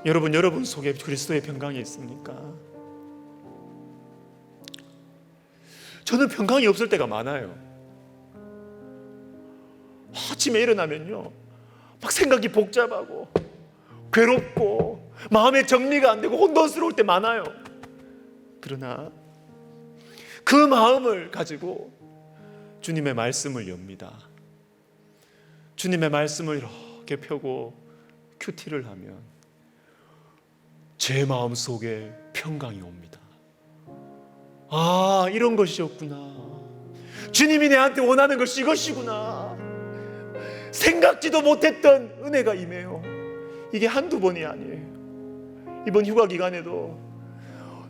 여러분 속에 그리스도의 평강이 있습니까? 저는 평강이 없을 때가 많아요. 아침에 일어나면요, 막 생각이 복잡하고 괴롭고 마음의 정리가 안 되고 혼돈스러울 때 많아요. 그러나 그 마음을 가지고 주님의 말씀을 엽니다. 주님의 말씀을 이렇게 펴고 큐티를 하면 제 마음 속에 평강이 옵니다. 아, 이런 것이었구나. 주님이 내한테 원하는 것이 이것이구나. 생각지도 못했던 은혜가 임해요. 이게 한두 번이 아니에요. 이번 휴가 기간에도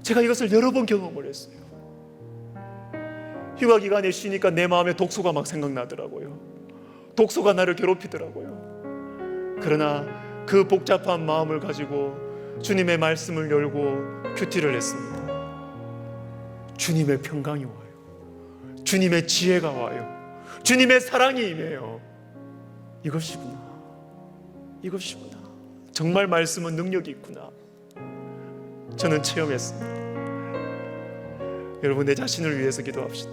제가 이것을 여러 번 경험을 했어요. 휴가 기간에 쉬니까 내 마음에 독소가 막 생각나더라고요. 독소가 나를 괴롭히더라고요. 그러나 그 복잡한 마음을 가지고 주님의 말씀을 열고 큐티를 했습니다. 주님의 평강이 와요. 주님의 지혜가 와요. 주님의 사랑이 임해요. 이것이구나. 정말 말씀은 능력이 있구나. 저는 체험했습니다. 여러분, 내 자신을 위해서 기도합시다.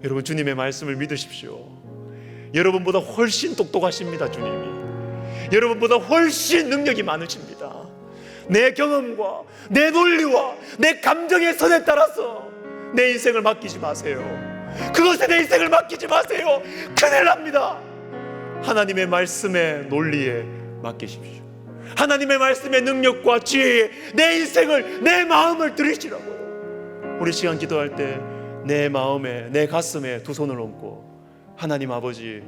여러분, 주님의 말씀을 믿으십시오. 여러분보다 훨씬 똑똑하십니다. 주님이 여러분보다 훨씬 능력이 많으십니다. 내 경험과 내 논리와 내 감정의 선에 따라서 내 인생을 맡기지 마세요. 그것에 내 인생을 맡기지 마세요. 큰일 납니다. 하나님의 말씀의 논리에 맡기십시오. 하나님의 말씀의 능력과 지혜에 내 인생을, 내 마음을 들이시라고요. 우리 시간 기도할 때 내 마음에, 내 가슴에 두 손을 얹고, 하나님 아버지,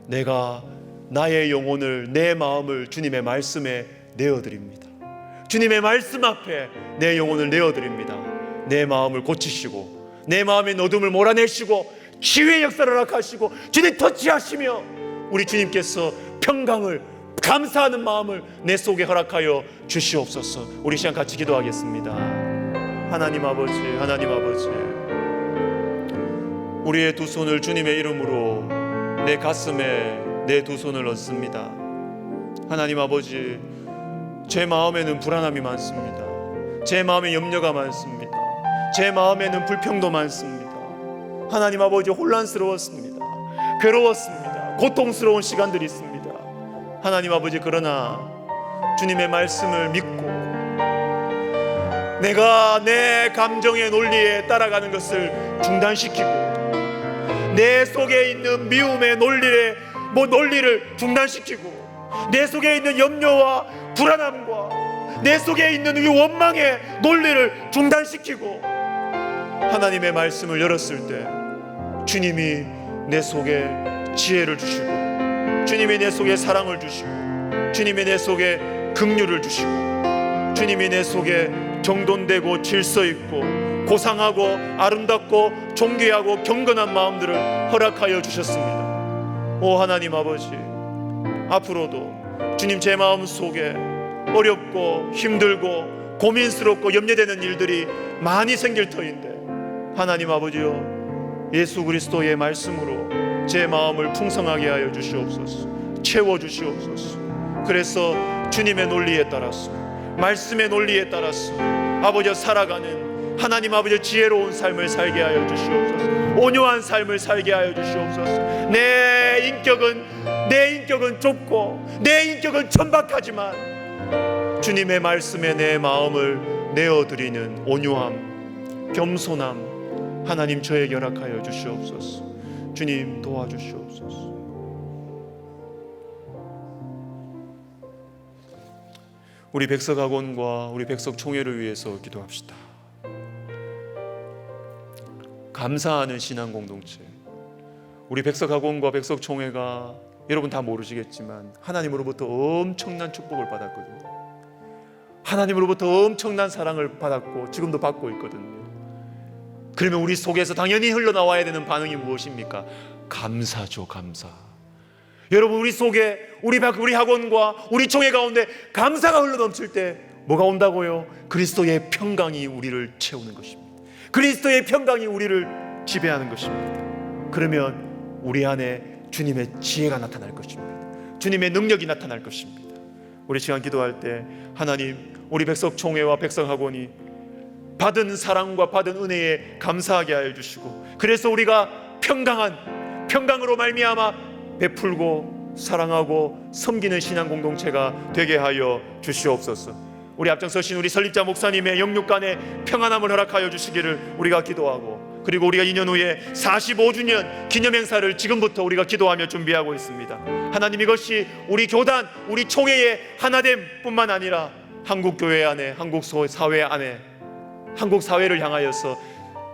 내가 나의 영혼을, 내 마음을 주님의 말씀에 내어드립니다. 주님의 말씀 앞에 내 영혼을 내어드립니다. 내 마음을 고치시고 내 마음의 어둠을 몰아내시고 치유의 역사를 허락하시고 주님 터치하시며 우리 주님께서 평강을, 감사하는 마음을 내 속에 허락하여 주시옵소서. 우리 시간 같이 기도하겠습니다. 하나님 아버지, 하나님 아버지, 우리의 두 손을 주님의 이름으로 내 가슴에 내 두 손을 얹습니다. 하나님 아버지, 제 마음에는 불안함이 많습니다. 제 마음에 염려가 많습니다. 제 마음에는 불평도 많습니다. 하나님 아버지, 혼란스러웠습니다. 괴로웠습니다. 고통스러운 시간들이 있습니다. 하나님 아버지, 그러나 주님의 말씀을 믿고 내가 내 감정의 논리에 따라가는 것을 중단시키고 내 속에 있는 미움의 논리에 논리를 중단시키고 내 속에 있는 염려와 불안함과 내 속에 있는 이 원망의 논리를 중단시키고 하나님의 말씀을 열었을 때 주님이 내 속에 지혜를 주시고 주님이 내 속에 사랑을 주시고 주님이 내 속에 긍휼을 주시고 주님이 내 속에 정돈되고 질서 있고 고상하고 아름답고 존귀하고 경건한 마음들을 허락하여 주셨습니다. 오 하나님 아버지, 앞으로도 주님 제 마음 속에 어렵고 힘들고 고민스럽고 염려되는 일들이 많이 생길 터인데 하나님 아버지여, 예수 그리스도의 말씀으로 제 마음을 풍성하게 하여 주시옵소서. 채워 주시옵소서. 그래서 주님의 논리에 따라서, 말씀의 논리에 따라서 아버지여 살아가는 하나님 아버지 지혜로운 삶을 살게 하여 주시옵소서. 온유한 삶을 살게 하여 주시옵소서. 내 인격은 좁고 내 인격은 천박하지만 주님의 말씀에 내 마음을 내어드리는 온유함, 겸손함 하나님 저에게 허락하여 주시옵소서. 주님 도와주시옵소서. 우리 백석학원과 우리 백석총회를 위해서 기도합시다. 감사하는 신앙 공동체, 우리 백석학원과 백석총회가 여러분 다 모르시겠지만 하나님으로부터 엄청난 축복을 받았거든요. 하나님으로부터 엄청난 사랑을 받았고 지금도 받고 있거든요. 그러면 우리 속에서 당연히 흘러나와야 되는 반응이 무엇입니까? 감사죠, 감사. 여러분 우리 속에 우리 학원과 우리 총회 가운데 감사가 흘러넘칠 때 뭐가 온다고요? 그리스도의 평강이 우리를 채우는 것입니다. 그리스도의 평강이 우리를 지배하는 것입니다. 그러면 우리 안에 주님의 지혜가 나타날 것입니다. 주님의 능력이 나타날 것입니다. 우리 시간 기도할 때 하나님, 우리 백석총회와 백석학원이 받은 사랑과 받은 은혜에 감사하게 하여 주시고, 그래서 우리가 평강으로 말미암아 베풀고 사랑하고 섬기는 신앙 공동체가 되게 하여 주시옵소서. 우리 앞장서신 우리 설립자 목사님의 영육간의 평안함을 허락하여 주시기를 우리가 기도하고, 그리고 우리가 2년 후에 45주년 기념행사를 지금부터 우리가 기도하며 준비하고 있습니다. 하나님, 이것이 우리 교단, 우리 총회의 하나됨 뿐만 아니라 한국교회 안에, 한국 사회 안에, 한국 사회를 향하여서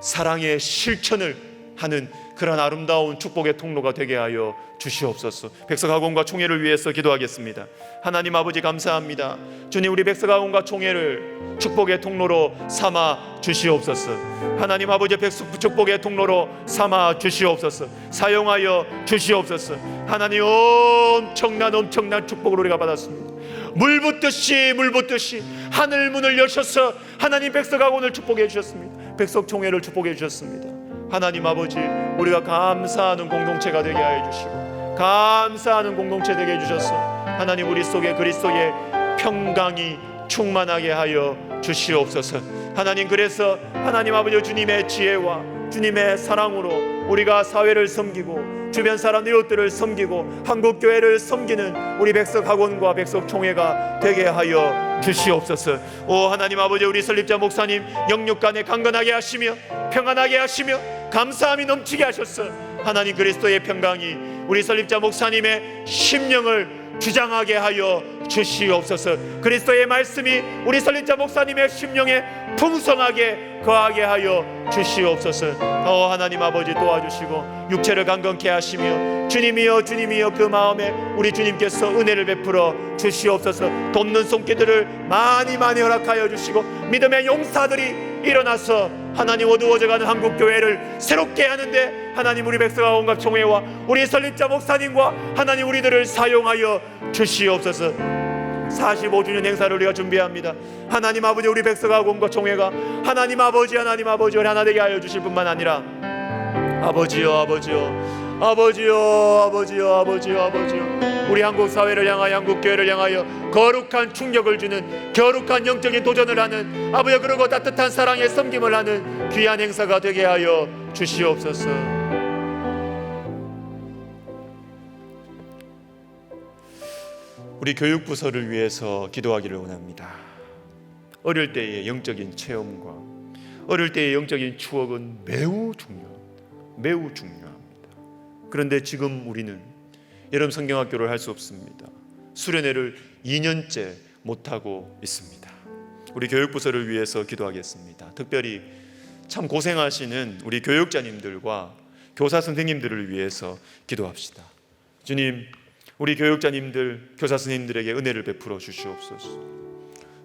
사랑의 실천을 하는 그런 아름다운 축복의 통로가 되게 하여 주시옵소서. 백석학원과 총회를 위해서 기도하겠습니다. 하나님 아버지 감사합니다. 주님, 우리 백석학원과 총회를 축복의 통로로 삼아 주시옵소서. 하나님 아버지, 축복의 통로로 삼아 주시옵소서. 사용하여 주시옵소서. 하나님, 엄청난 축복을 우리가 받았습니다. 물 붓듯이 하늘 문을 여셔서 하나님 백석학원을 축복해 주셨습니다. 백석총회를 축복해 주셨습니다. 하나님 아버지, 우리가 감사하는 공동체가 되게 하여 주시고, 감사하는 공동체 되게 해주셔서 하나님 우리 속에 그리스도의 평강이 충만하게 하여 주시옵소서. 하나님, 그래서 하나님 아버지, 주님의 지혜와 주님의 사랑으로 우리가 사회를 섬기고 주변 사람 이웃들을 섬기고 한국교회를 섬기는 우리 백석학원과 백석총회가 되게 하여 주시옵소서. 오 하나님 아버지, 우리 설립자 목사님 영육간에 강건하게 하시며 평안하게 하시며 감사함이 넘치게 하셔서 하나님 그리스도의 평강이 우리 설립자 목사님의 심령을 주장하게 하여 주시옵소서. 그리스도의 말씀이 우리 설립자 목사님의 심령에 풍성하게 거하게 하여 주시옵소서. 하나님 아버지, 도와주시고 육체를 강건케 하시며 주님이여 그 마음에 우리 주님께서 은혜를 베풀어 주시옵소서. 돕는 손길들을 많이 허락하여 주시고 믿음의 용사들이 일어나서 하나님 어두워져가는 한국교회를 새롭게 하는데 하나님 우리 백석학원과 총회와 우리 설립자 목사님과 하나님 우리들을 사용하여 주시옵소서. 45주년 행사를 우리가 준비합니다. 하나님 아버지, 우리 백석학원과 총회가 하나님 아버지를 하나 되게 하여 주실 뿐만 아니라 아버지요 우리 한국 사회를 향하여, 한국 교회를 향하여 거룩한 충격을 주는, 거룩한 영적인 도전을 하는 아버지, 그리고 따뜻한 사랑의 섬김을 하는 귀한 행사가 되게 하여 주시옵소서. 우리 교육부서를 위해서 기도하기를 원합니다. 어릴 때의 영적인 체험과 어릴 때의 영적인 추억은 매우 중요합니다. 그런데 지금 우리는 여름 성경학교를 할 수 없습니다. 수련회를 2년째 못하고 있습니다. 우리 교육부서를 위해서 기도하겠습니다. 특별히 참 고생하시는 우리 교육자님들과 교사 선생님들을 위해서 기도합시다. 주님, 우리 교육자님들, 교사 선생님들에게 은혜를 베풀어 주시옵소서.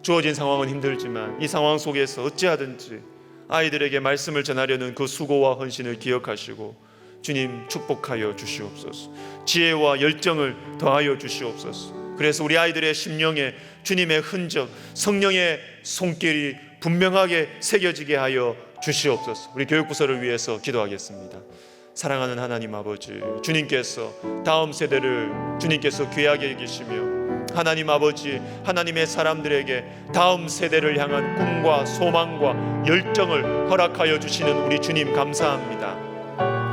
주어진 상황은 힘들지만 이 상황 속에서 어찌하든지 아이들에게 말씀을 전하려는 그 수고와 헌신을 기억하시고 주님 축복하여 주시옵소서. 지혜와 열정을 더하여 주시옵소서. 그래서 우리 아이들의 심령에 주님의 흔적, 성령의 손길이 분명하게 새겨지게 하여 주시옵소서. 우리 교육부서를 위해서 기도하겠습니다. 사랑하는 하나님 아버지, 주님께서 다음 세대를 주님께서 귀하게 여기시며 하나님 아버지, 하나님의 사람들에게 다음 세대를 향한 꿈과 소망과 열정을 허락하여 주시는 우리 주님 감사합니다.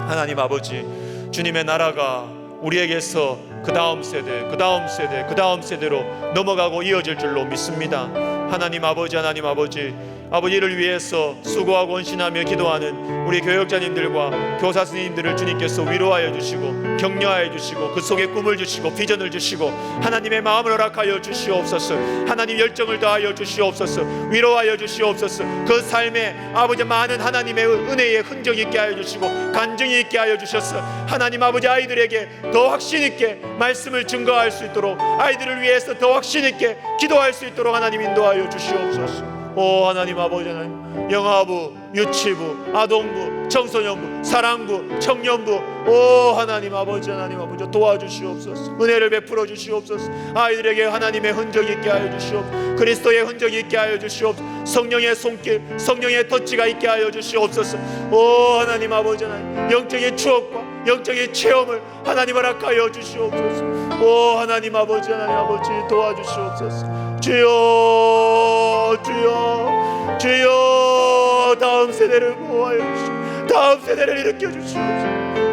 하나님 아버지, 주님의 나라가 우리에게서 그 다음 세대, 그 다음 세대, 그 다음 세대로 넘어가고 이어질 줄로 믿습니다. 하나님 아버지, 하나님 아버지, 아버지를 위해서 수고하고 헌신하며 기도하는 우리 교육자님들과 교사 선생님들을 주님께서 위로하여 주시고 격려하여 주시고 그 속에 꿈을 주시고 비전을 주시고 하나님의 마음을 허락하여 주시옵소서. 하나님 열정을 더하여 주시옵소서. 위로하여 주시옵소서. 그 삶에 아버지 많은 하나님의 은혜의 흔적이 있게 하여 주시고 간증이 있게 하여 주셔서 하나님 아버지 아이들에게 더 확신 있게 말씀을 증거할 수 있도록, 아이들을 위해서 더 확신 있게 기도할 수 있도록 하나님 인도하여 주시옵소서. 오 하나님 아버지, 하나님 영아부, 유치부, 아동부, 청소년부, 사랑부, 청년부, 오 하나님 아버지, 하나님 아버지 도와주시옵소서. 은혜를 베풀어 주시옵소서. 아이들에게 하나님의 흔적이 있게 하여 주시옵소서. 그리스도의 흔적이 있게 하여 주시옵소서. 성령의 손길, 성령의 터치가 있게 하여 주시옵소서. 오 하나님 아버지, 하나님 영적인 추억과 영적인 체험을 하나님 허락하여 주시옵소서. 오 하나님 아버지, 하나님 아버지 도와주시옵소서. 주여, 주여, 주여, 다음 세대를 보호하여 주시옵소서. 다음 세대를 일으켜 주시옵소서.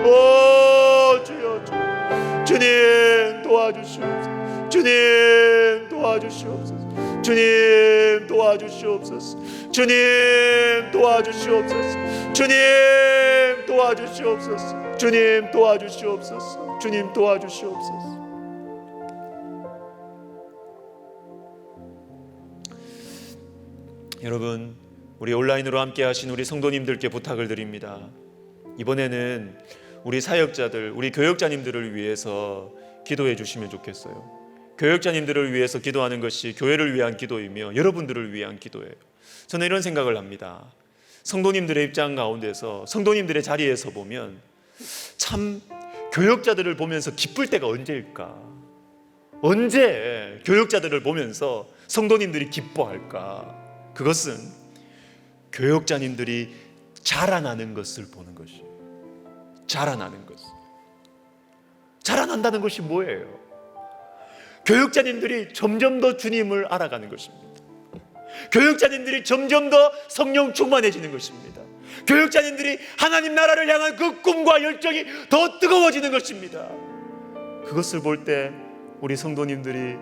오 주여, 주여, 주님 도와주시옵소서. 주님 도와주시옵소서. 주님 도와주시옵소서. 주님 도와주시옵소서. 주님 도와주시옵소서. 주님 도와주시옵소서. 주님 도와주시옵소서. 여러분, 우리 온라인으로 함께 하신 우리 성도님들께 부탁을 드립니다. 이번에는 우리 사역자들, 우리 교역자님들을 위해서 기도해 주시면 좋겠어요. 교역자님들을 위해서 기도하는 것이 교회를 위한 기도이며 여러분들을 위한 기도예요. 저는 이런 생각을 합니다. 성도님들의 입장 가운데서, 성도님들의 자리에서 보면 참 교역자들을 보면서 기쁠 때가 언제일까? 언제 교역자들을 보면서 성도님들이 기뻐할까? 그것은 교역자님들이 자라나는 것을 보는 것이에요. 자라나는 것. 자라난다는 것이 뭐예요? 교역자님들이 점점 더 주님을 알아가는 것입니다. 교역자님들이 점점 더 성령 충만해지는 것입니다. 교역자님들이 하나님 나라를 향한 그 꿈과 열정이 더 뜨거워지는 것입니다. 그것을 볼 때 우리 성도님들이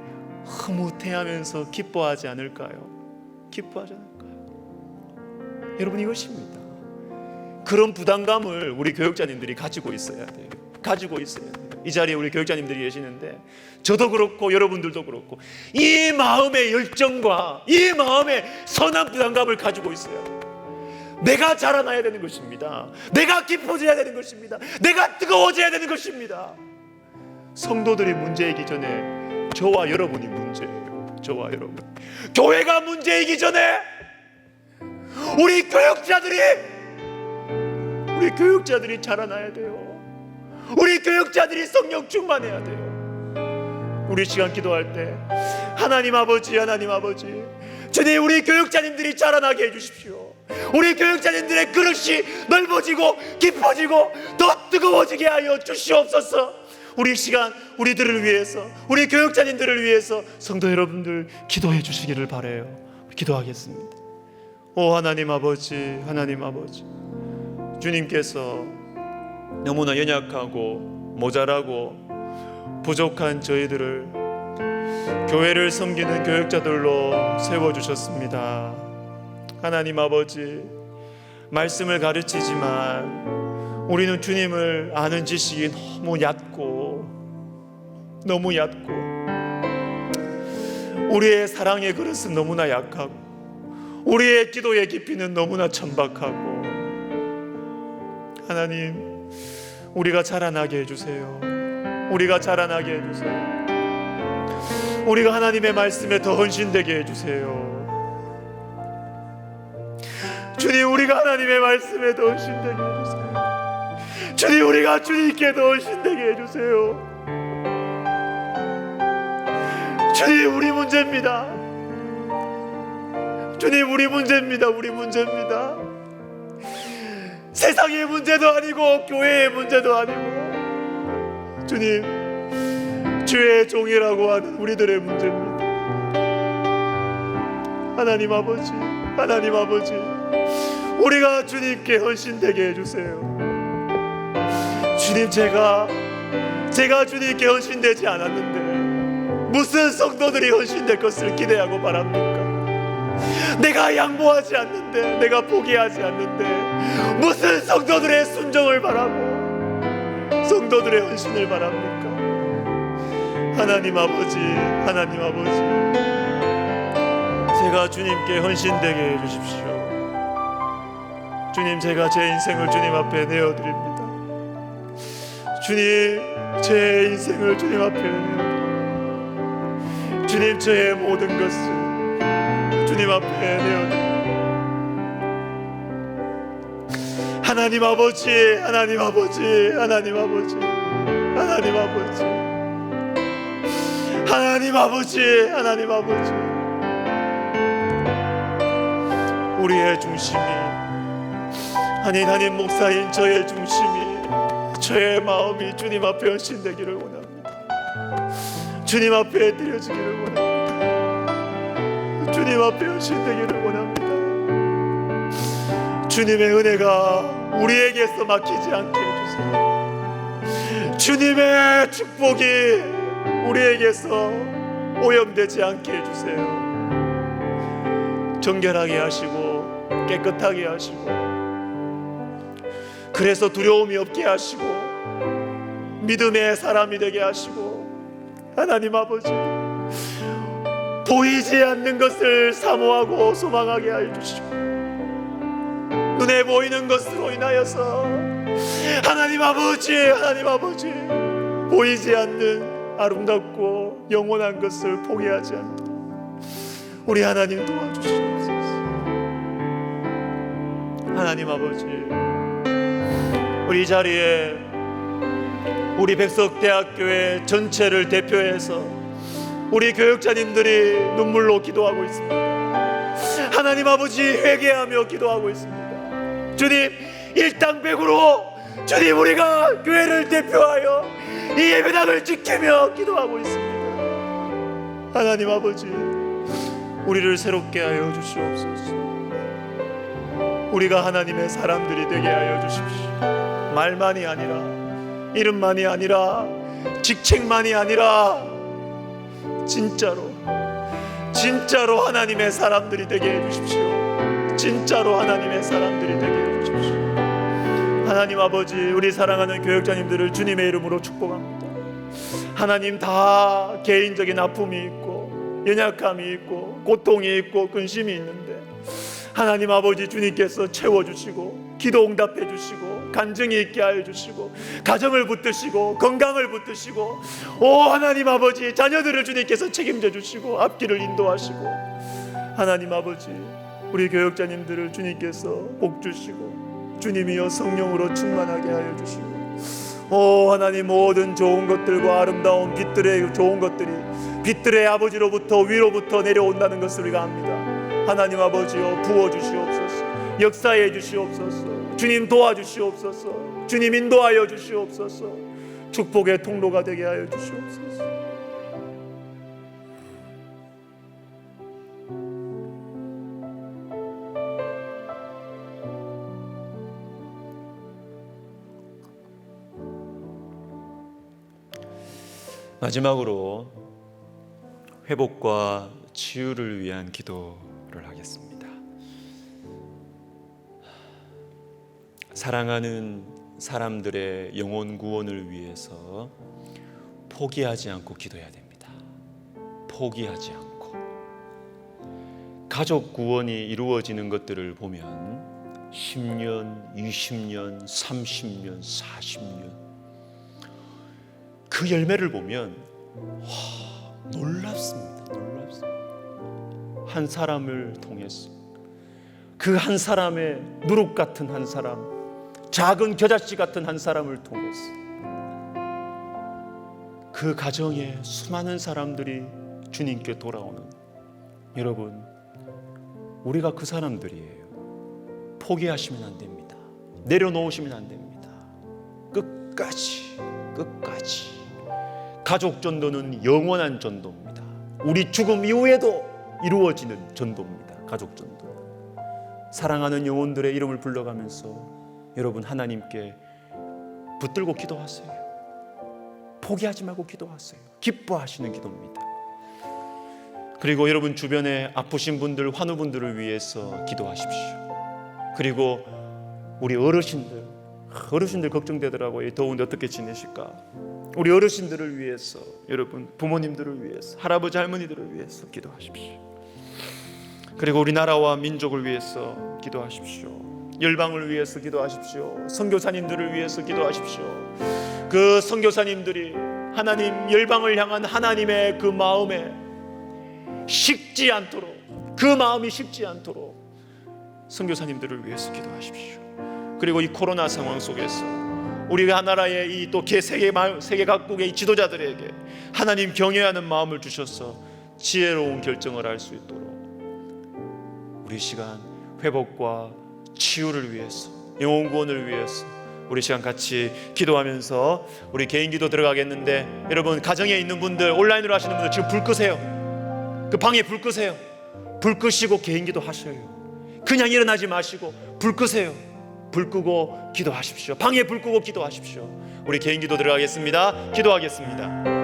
흐뭇해하면서 기뻐하지 않을까요? 기뻐하지 않을까요? 여러분, 이것입니다. 그런 부담감을 우리 교역자님들이 가지고 있어야 돼요. 가지고 있어야 돼요. 이 자리에 우리 교역자님들이 계시는데 저도 그렇고 여러분들도 그렇고 이 마음의 열정과 이 마음의 선한 부담감을 가지고 있어요. 내가 자라나야 되는 것입니다. 내가 깊어져야 되는 것입니다. 내가 뜨거워져야 되는 것입니다. 성도들이 문제이기 전에 저와 여러분이 문제예요. 저와 여러분. 교회가 문제이기 전에 우리 교역자들이 자라나야 돼요. 우리 교역자들이 성령 충만해야 돼요. 우리 시간 기도할 때 하나님 아버지, 하나님 아버지, 주님 우리 교역자님들이 자라나게 해주십시오. 우리 교역자님들의 그릇이 넓어지고 깊어지고 더 뜨거워지게 하여 주시옵소서. 우리 시간 우리들을 위해서, 우리 교역자님들을 위해서 성도 여러분들 기도해 주시기를 바라요. 기도하겠습니다. 오 하나님 아버지, 하나님 아버지, 주님께서 너무나 연약하고 모자라고 부족한 저희들을 교회를 섬기는 교역자들로 세워주셨습니다. 하나님 아버지, 말씀을 가르치지만 우리는 주님을 아는 지식이 너무 얕고 너무 얕고 우리의 사랑의 그릇은 너무나 약하고 우리의 기도의 깊이는 너무나 천박하고 하나님, 우리가 자라나게 해주세요. 우리가 자라나게 해주세요. 우리가 하나님의 말씀에 더 헌신되게 해주세요. 주님, 우리가 하나님의 말씀에 더 헌신되게 해주세요. 주님, 우리가 주님께 더 헌신되게 해주세요. 주님, 우리 문제입니다. 주님, 우리 문제입니다. 우리 문제입니다. 세상의 문제도 아니고 교회의 문제도 아니고 주님, 주의 종이라고 하는 우리들의 문제입니다. 하나님 아버지, 하나님 아버지, 우리가 주님께 헌신되게 해주세요. 주님, 제가 주님께 헌신되지 않았는데 무슨 성도들이 헌신될 것을 기대하고 바랍니까? 내가 양보하지 않는데, 내가 포기하지 않는데 무슨 성도들의 순종을 바라고 성도들의 헌신을 바랍니까? 하나님 아버지, 하나님 아버지, 제가 주님께 헌신되게 해주십시오. 주님, 제가 제 인생을 주님 앞에 내어드립니다. 주님, 제 인생을 주님 앞에 내어드립니다. 주님, 저의 모든 것을 주님 앞에 내어드립니다. 하나님 아버지, 하나님 아버지, 하나님 아버지, 하나님 아버지, 하나님 아버지, 하나님 아버지, 우리의 중심이 아니 담임 목사인 저의 중심이, 저의 마음이 주님 앞에 헌신되기를 원합니다. 주님 앞에 드려지기를 원합니다. 주님 앞에 헌신되기를 원합니다. 주님의 은혜가 우리에게서 막히지 않게 해주세요. 주님의 축복이 우리에게서 오염되지 않게 해주세요. 정결하게 하시고 깨끗하게 하시고, 그래서 두려움이 없게 하시고 믿음의 사람이 되게 하시고, 하나님 아버지, 보이지 않는 것을 사모하고 소망하게 해주시고, 눈에 보이는 것으로 인하여서 하나님 아버지, 하나님 아버지, 보이지 않는 아름답고 영원한 것을 포기하지 않도록 우리 하나님 도와주시옵소서. 하나님 아버지, 우리 자리에 우리 백석대학교의 전체를 대표해서 우리 교육자님들이 눈물로 기도하고 있습니다. 하나님 아버지, 회개하며 기도하고 있습니다. 주님, 일당백으로 주님, 우리가 교회를 대표하여 이 예배당을 지키며 기도하고 있습니다. 하나님 아버지, 우리를 새롭게 하여 주시옵소서. 우리가 하나님의 사람들이 되게 하여 주십시오. 말만이 아니라, 이름만이 아니라, 직책만이 아니라 진짜로 하나님의 사람들이 되게 해주십시오. 진짜로 하나님의 사람들이 되게 해주십시오. 하나님 아버지, 우리 사랑하는 교육자님들을 주님의 이름으로 축복합니다. 하나님, 다 개인적인 아픔이 있고 연약함이 있고 고통이 있고 근심이 있는데 하나님 아버지, 주님께서 채워주시고 기도 응답해 주시고 간증이 있게 하여 주시고 가정을 붙드시고 건강을 붙드시고, 오 하나님 아버지, 자녀들을 주님께서 책임져 주시고 앞길을 인도하시고, 하나님 아버지, 우리 교육자님들을 주님께서 복 주시고 주님이여 성령으로 충만하게 하여 주시고, 오 하나님, 모든 좋은 것들과 아름다운 빛들의 좋은 것들이 빛들의 아버지로부터 위로부터 내려온다는 것을 우리가 압니다. 하나님 아버지여, 부어주시옵소서. 역사해 주시옵소서. 주님 도와주시옵소서. 주님 인도하여 주시옵소서. 축복의 통로가 되게 하여 주시옵소서. 마지막으로 회복과 치유를 위한 기도를 하겠습니다. 사랑하는 사람들의 영혼 구원을 위해서 포기하지 않고 기도해야 됩니다. 포기하지 않고. 가족 구원이 이루어지는 것들을 보면 10년, 20년, 30년, 40년 그 열매를 보면 놀랍습니다. 놀랍습니다. 한 사람을 통해서, 그 한 사람의 누룩 같은 한 사람, 작은 겨자씨 같은 한 사람을 통해서 그 가정에 수많은 사람들이 주님께 돌아오는, 여러분, 우리가 그 사람들이에요. 포기하시면 안 됩니다. 내려놓으시면 안 됩니다. 끝까지. 가족 전도는 영원한 전도입니다. 우리 죽음 이후에도 이루어지는 전도입니다. 가족 전도. 사랑하는 영혼들의 이름을 불러가면서 여러분 하나님께 붙들고 기도하세요. 포기하지 말고 기도하세요. 기뻐하시는 기도입니다. 그리고 여러분 주변에 아프신 분들, 환우분들을 위해서 기도하십시오. 그리고 우리 어르신들 걱정되더라고요. 더운데 어떻게 지내실까? 우리 어르신들을 위해서, 여러분 부모님들을 위해서, 할아버지 할머니들을 위해서 기도하십시오. 그리고 우리나라와 민족을 위해서 기도하십시오. 열방을 위해서 기도하십시오. 선교사님들을 위해서 기도하십시오. 그 선교사님들이 하나님, 열방을 향한 하나님의 그 마음에 식지 않도록, 그 마음이 식지 않도록 선교사님들을 위해서 기도하십시오. 그리고 이 코로나 상황 속에서 우리가 나라의 이 또 세계 각국의 이 지도자들에게 하나님 경외하는 마음을 주셔서 지혜로운 결정을 할 수 있도록 우리 시간 회복과 치유를 위해서, 영혼 구원을 위해서 우리 시간 같이 기도하면서 우리 개인 기도 들어가겠는데, 여러분 가정에 있는 분들, 온라인으로 하시는 분들 지금 불 끄세요. 그 방에 불 끄세요. 불 끄시고 개인 기도 하셔요. 그냥 일어나지 마시고 불 끄세요. 불 끄고 기도하십시오. 방에 불 끄고 기도하십시오. 우리 개인 기도 들어가겠습니다. 기도하겠습니다.